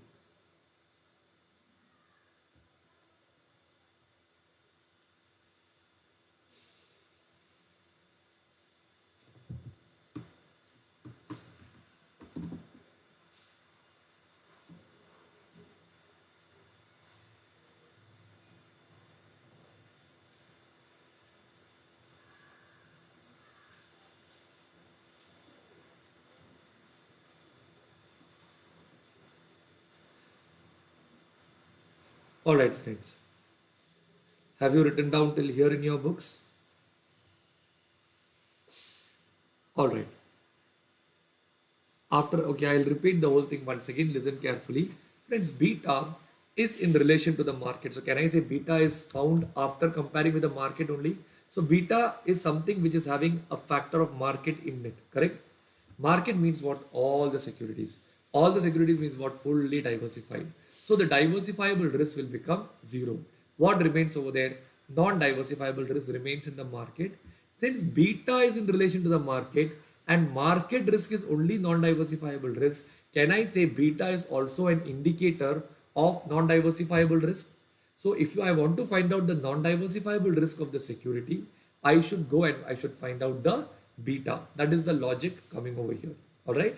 [SPEAKER 1] Alright friends, have you written down till here in your books? Alright. Okay, I'll repeat the whole thing once again. Listen carefully. Friends, beta is in relation to the market. So can I say beta is found after comparing with the market only? So beta is something which is having a factor of market in it, correct? Market means what? All the securities. All the securities means what? Fully diversified. So the diversifiable risk will become zero. What remains over there? Non-diversifiable risk remains in the market. Since beta is in relation to the market and market risk is only non-diversifiable risk, can I say beta is also an indicator of non-diversifiable risk? So if I want to find out the non-diversifiable risk of the security, I should go and I should find out the beta. That is the logic coming over here. All right.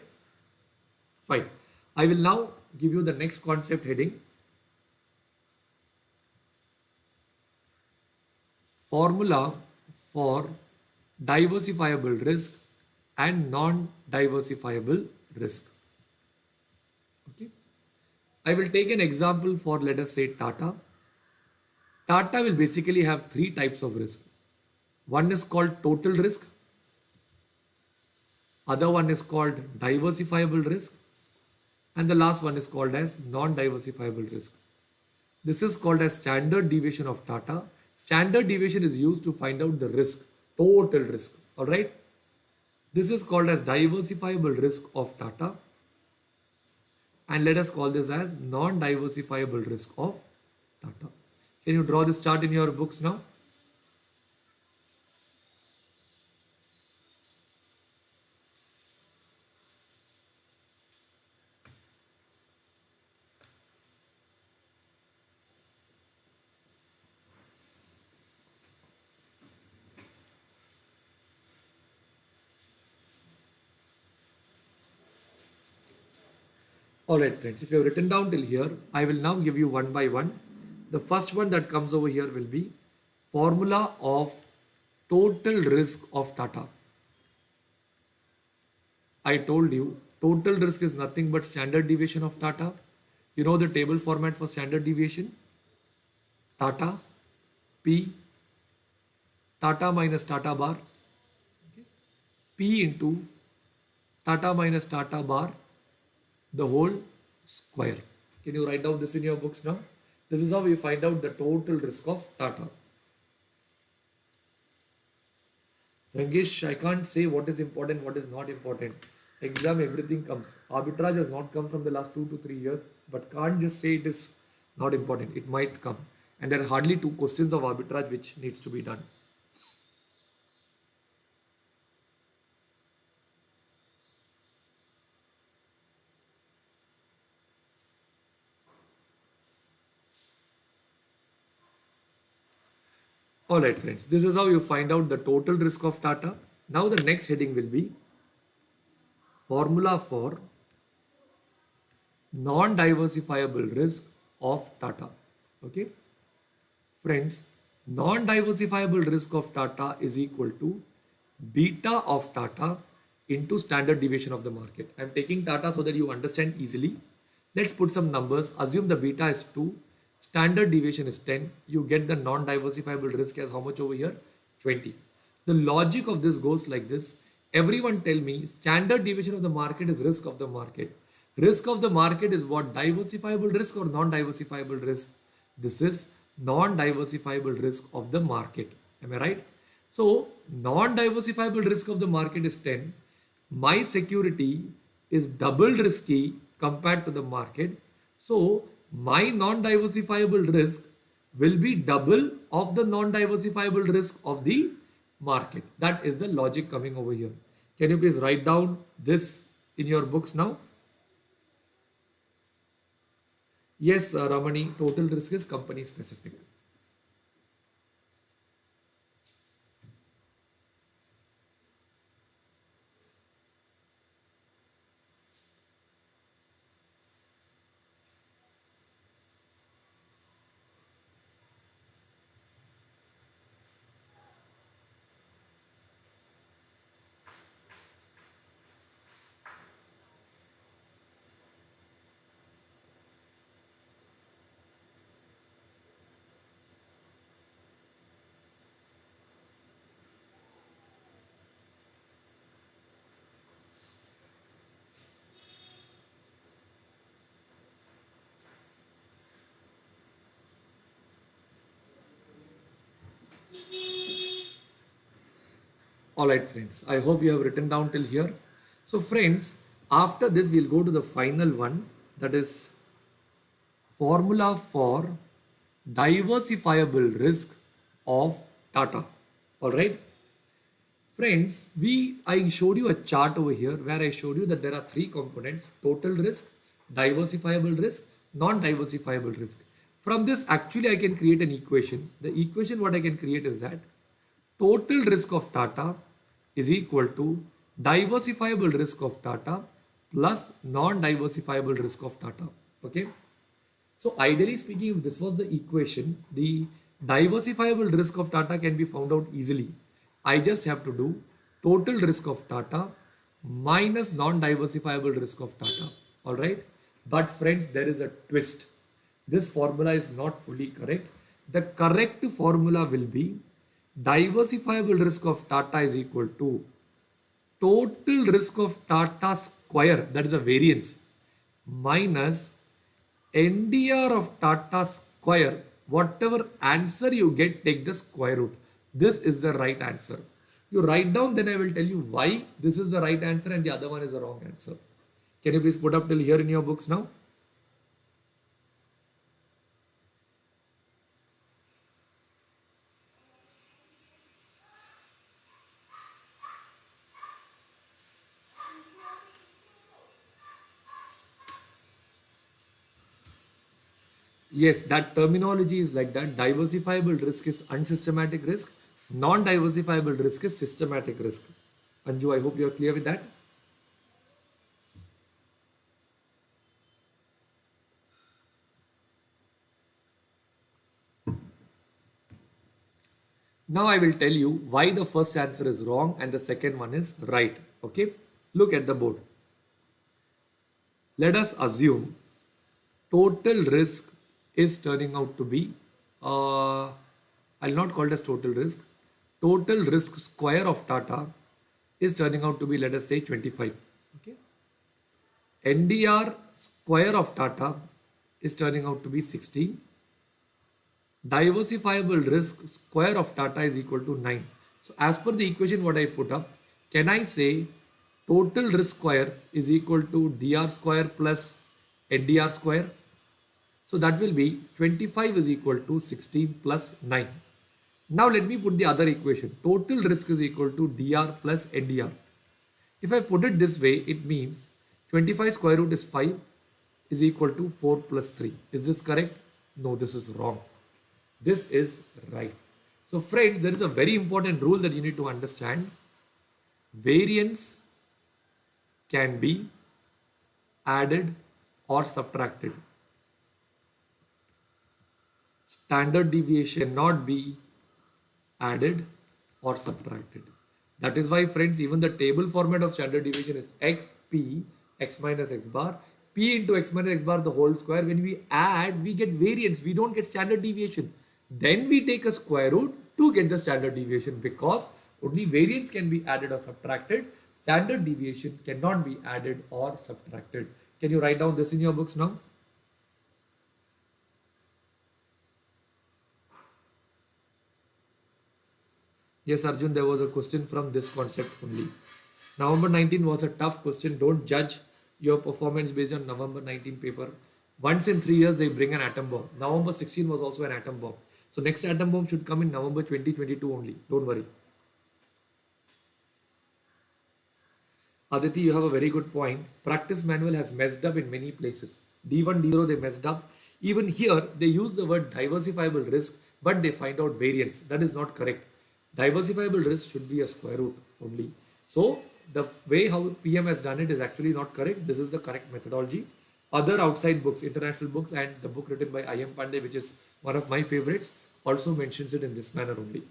[SPEAKER 1] Fine. I will now give you the next concept heading. Formula for diversifiable risk and non-diversifiable risk. Okay. I will take an example for, let us say, Tata. Tata will basically have three types of risk. One is called total risk. Other one is called diversifiable risk. And the last one is called as non-diversifiable risk. This is called as standard deviation of Tata. Standard deviation is used to find out the risk, total risk. All right. This is called as diversifiable risk of Tata. And let us call this as non-diversifiable risk of Tata. Can you draw this chart in your books now? Alright friends, if you have written down till here, I will now give you one by one. The first one that comes over here will be formula of total risk of Tata. I told you total risk is nothing but standard deviation of Tata. You know the table format for standard deviation? Tata, P, Tata minus Tata bar, P into Tata minus Tata bar, the whole square. Can you write down this in your books now? This is how we find out the total risk of Tata. Rangesh, I can't say what is important, what is not important. Exam, everything comes. Arbitrage has not come from the last 2 to 3 years, but can't just say it is not important. It might come. And there are hardly 2 questions of arbitrage which needs to be done. Alright friends, this is how you find out the total risk of Tata. Now the next heading will be formula for non-diversifiable risk of Tata. Okay. Friends, non-diversifiable risk of Tata is equal to beta of Tata into standard deviation of the market. I am taking Tata so that you understand easily. Let's put some numbers. Assume the beta is 2. Standard deviation is 10. You get the non-diversifiable risk as how much over here? 20. The logic of this goes like this. Everyone tell me standard deviation of the market is risk of the market. Risk of the market is what? Diversifiable risk or non-diversifiable risk? This is non-diversifiable risk of the market. Am I right? So non-diversifiable risk of the market is 10. My security is double risky compared to the market. So my non-diversifiable risk will be double of the non-diversifiable risk of the market. That is the logic coming over here. Can you please write down this in your books now? Yes, Ramani, total risk is company specific. All right, friends. I hope you have written down till here. So, friends, after this, we'll go to the final one, that is formula for diversifiable risk of Tata. All right. Friends, I showed you a chart over here where I showed you that there are three components: total risk, diversifiable risk, non-diversifiable risk. From this, actually, I can create an equation. The equation what I can create is that total risk of Tata is equal to diversifiable risk of Tata plus non-diversifiable risk of Tata. Okay. So ideally speaking, if this was the equation, the diversifiable risk of Tata can be found out easily. I just have to do total risk of Tata minus non-diversifiable risk of Tata. All right. But friends, there is a twist. This formula is not fully correct. The correct formula will be diversifiable risk of Tata is equal to total risk of Tata square, that is a variance, minus NDR of Tata square. Whatever answer you get, take the square root. This is the right answer. You write down, then I will tell you why this is the right answer and the other one is the wrong answer. Can you please put up till here in your books now? Yes, that terminology is like that. Diversifiable risk is unsystematic risk. Non-diversifiable risk is systematic risk. Anju, I hope you are clear with that. Now I will tell you why the first answer is wrong and the second one is right. Okay. Look at the board. Let us assume total risk is turning out to be, I'll not call it as total risk. Total risk square of Tata is turning out to be, let us say, 25. Okay. NDR square of Tata is turning out to be 16. Diversifiable risk square of Tata is equal to 9. So as per the equation what I put up, can I say total risk square is equal to DR square plus NDR square? So that will be 25 is equal to 16 plus 9. Now let me put the other equation. Total risk is equal to DR plus NDR. If I put it this way, it means 25 square root is 5 is equal to 4 plus 3. Is this correct? No, this is wrong. This is right. So friends, there is a very important rule that you need to understand. Variance can be added or subtracted. Standard deviation cannot be added or subtracted. That is why, friends, even the table format of standard deviation is x, p, x minus x bar, p into x minus x bar the whole square. When we add, we get variance. We don't get standard deviation. Then we take a square root to get the standard deviation, because only variance can be added or subtracted. Standard deviation cannot be added or subtracted. Can you write down this in your books now? Yes, Arjun, there was a question from this concept only. November 19 was a tough question. Don't judge your performance based on November 19 paper. Once in 3 years, they bring an atom bomb. November 16 was also an atom bomb. So next atom bomb should come in November 2022 only. Don't worry. Aditi, you have a very good point. Practice manual has messed up in many places. D1, D0, they messed up. Even here, they use the word diversifiable risk, but they find out variance. That is not correct. Diversifiable risk should be a square root only. So the way how PM has done it is actually not correct. This is the correct methodology. Other outside books, international books, and the book written by I.M. Pandey, which is one of my favorites, also mentions it in this manner only.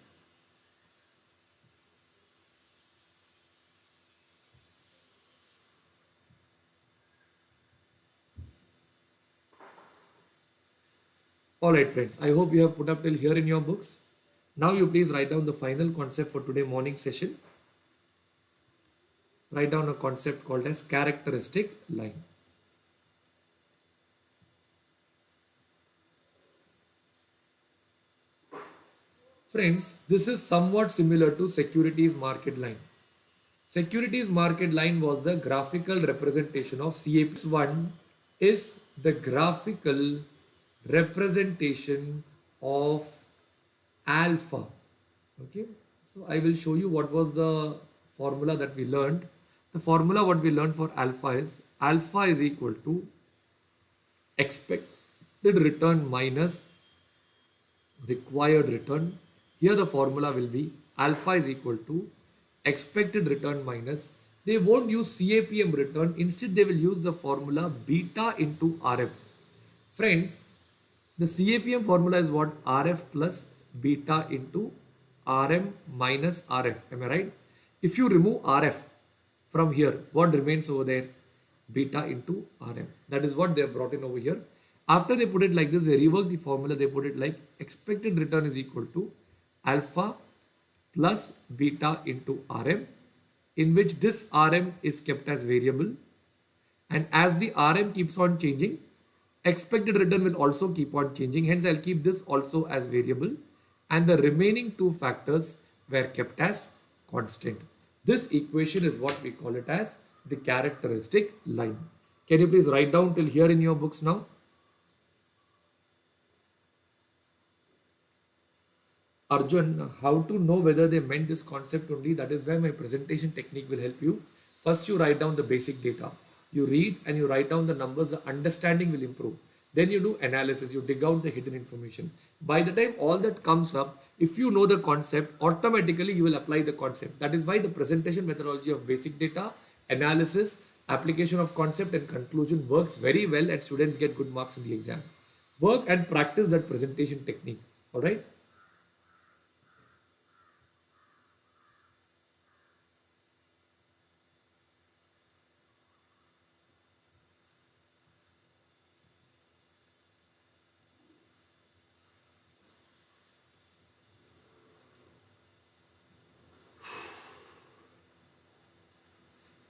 [SPEAKER 1] Alright friends, I hope you have put up till here in your books. Now you please write down the final concept for today morning session. Write down a concept called as characteristic line. Friends, this is somewhat similar to securities market line. Securities market line was the graphical representation of CAP. This one is the graphical representation of alpha. Okay, so I will show you what was the formula that we learned. The formula what we learned for alpha is equal to expected return minus required return. Here the formula will be alpha is equal to expected return minus, they won't use CAPM return, instead they will use the formula beta into RF. Friends, the CAPM formula is what? RF plus beta into RM minus RF. Am I right? If you remove RF from here, what remains over there? Beta into RM. That is what they have brought in over here. After they put it like this, they rework the formula. They put it like expected return is equal to alpha plus beta into RM, in which this RM is kept as variable. And as the RM keeps on changing, expected return will also keep on changing. Hence, I'll keep this also as variable. And the remaining two factors were kept as constant. This equation is what we call it as the characteristic line. Can you please write down till here in your books now? Arjun, how to know whether they meant this concept only? That is where my presentation technique will help you. First, you write down the basic data. You read and you write down the numbers, the understanding will improve. Then you do analysis, you dig out the hidden information. By the time all that comes up, if you know the concept, automatically you will apply the concept. That is why the presentation methodology of basic data, analysis, application of concept and conclusion works very well and students get good marks in the exam. Work and practice that presentation technique. All right.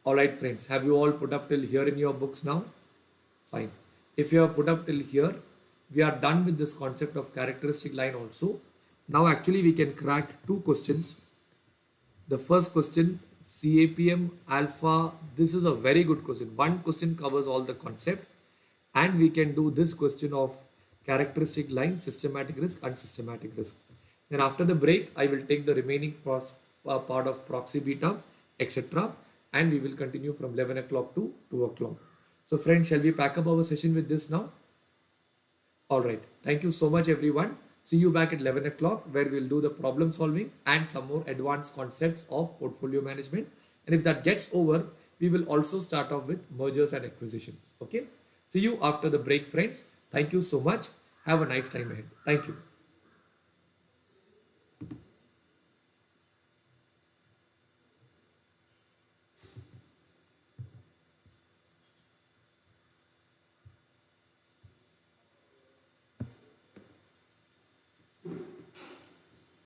[SPEAKER 1] Alright friends, have you all put up till here in your books now? Fine. If you have put up till here, we are done with this concept of characteristic line also. Now actually we can crack two questions. The first question, CAPM alpha, this is a very good question. One question covers all the concept and we can do this question of characteristic line, systematic risk and systematic risk. Then after the break, I will take the remaining part of proxy beta, etc. And we will continue from 11 o'clock to 2 o'clock. So friends, shall we pack up our session with this now? All right. Thank you so much, everyone. See you back at 11 o'clock where we'll do the problem solving and some more advanced concepts of portfolio management. And if that gets over, we will also start off with mergers and acquisitions. Okay. See you after the break, friends. Thank you so much. Have a nice time ahead. Thank you.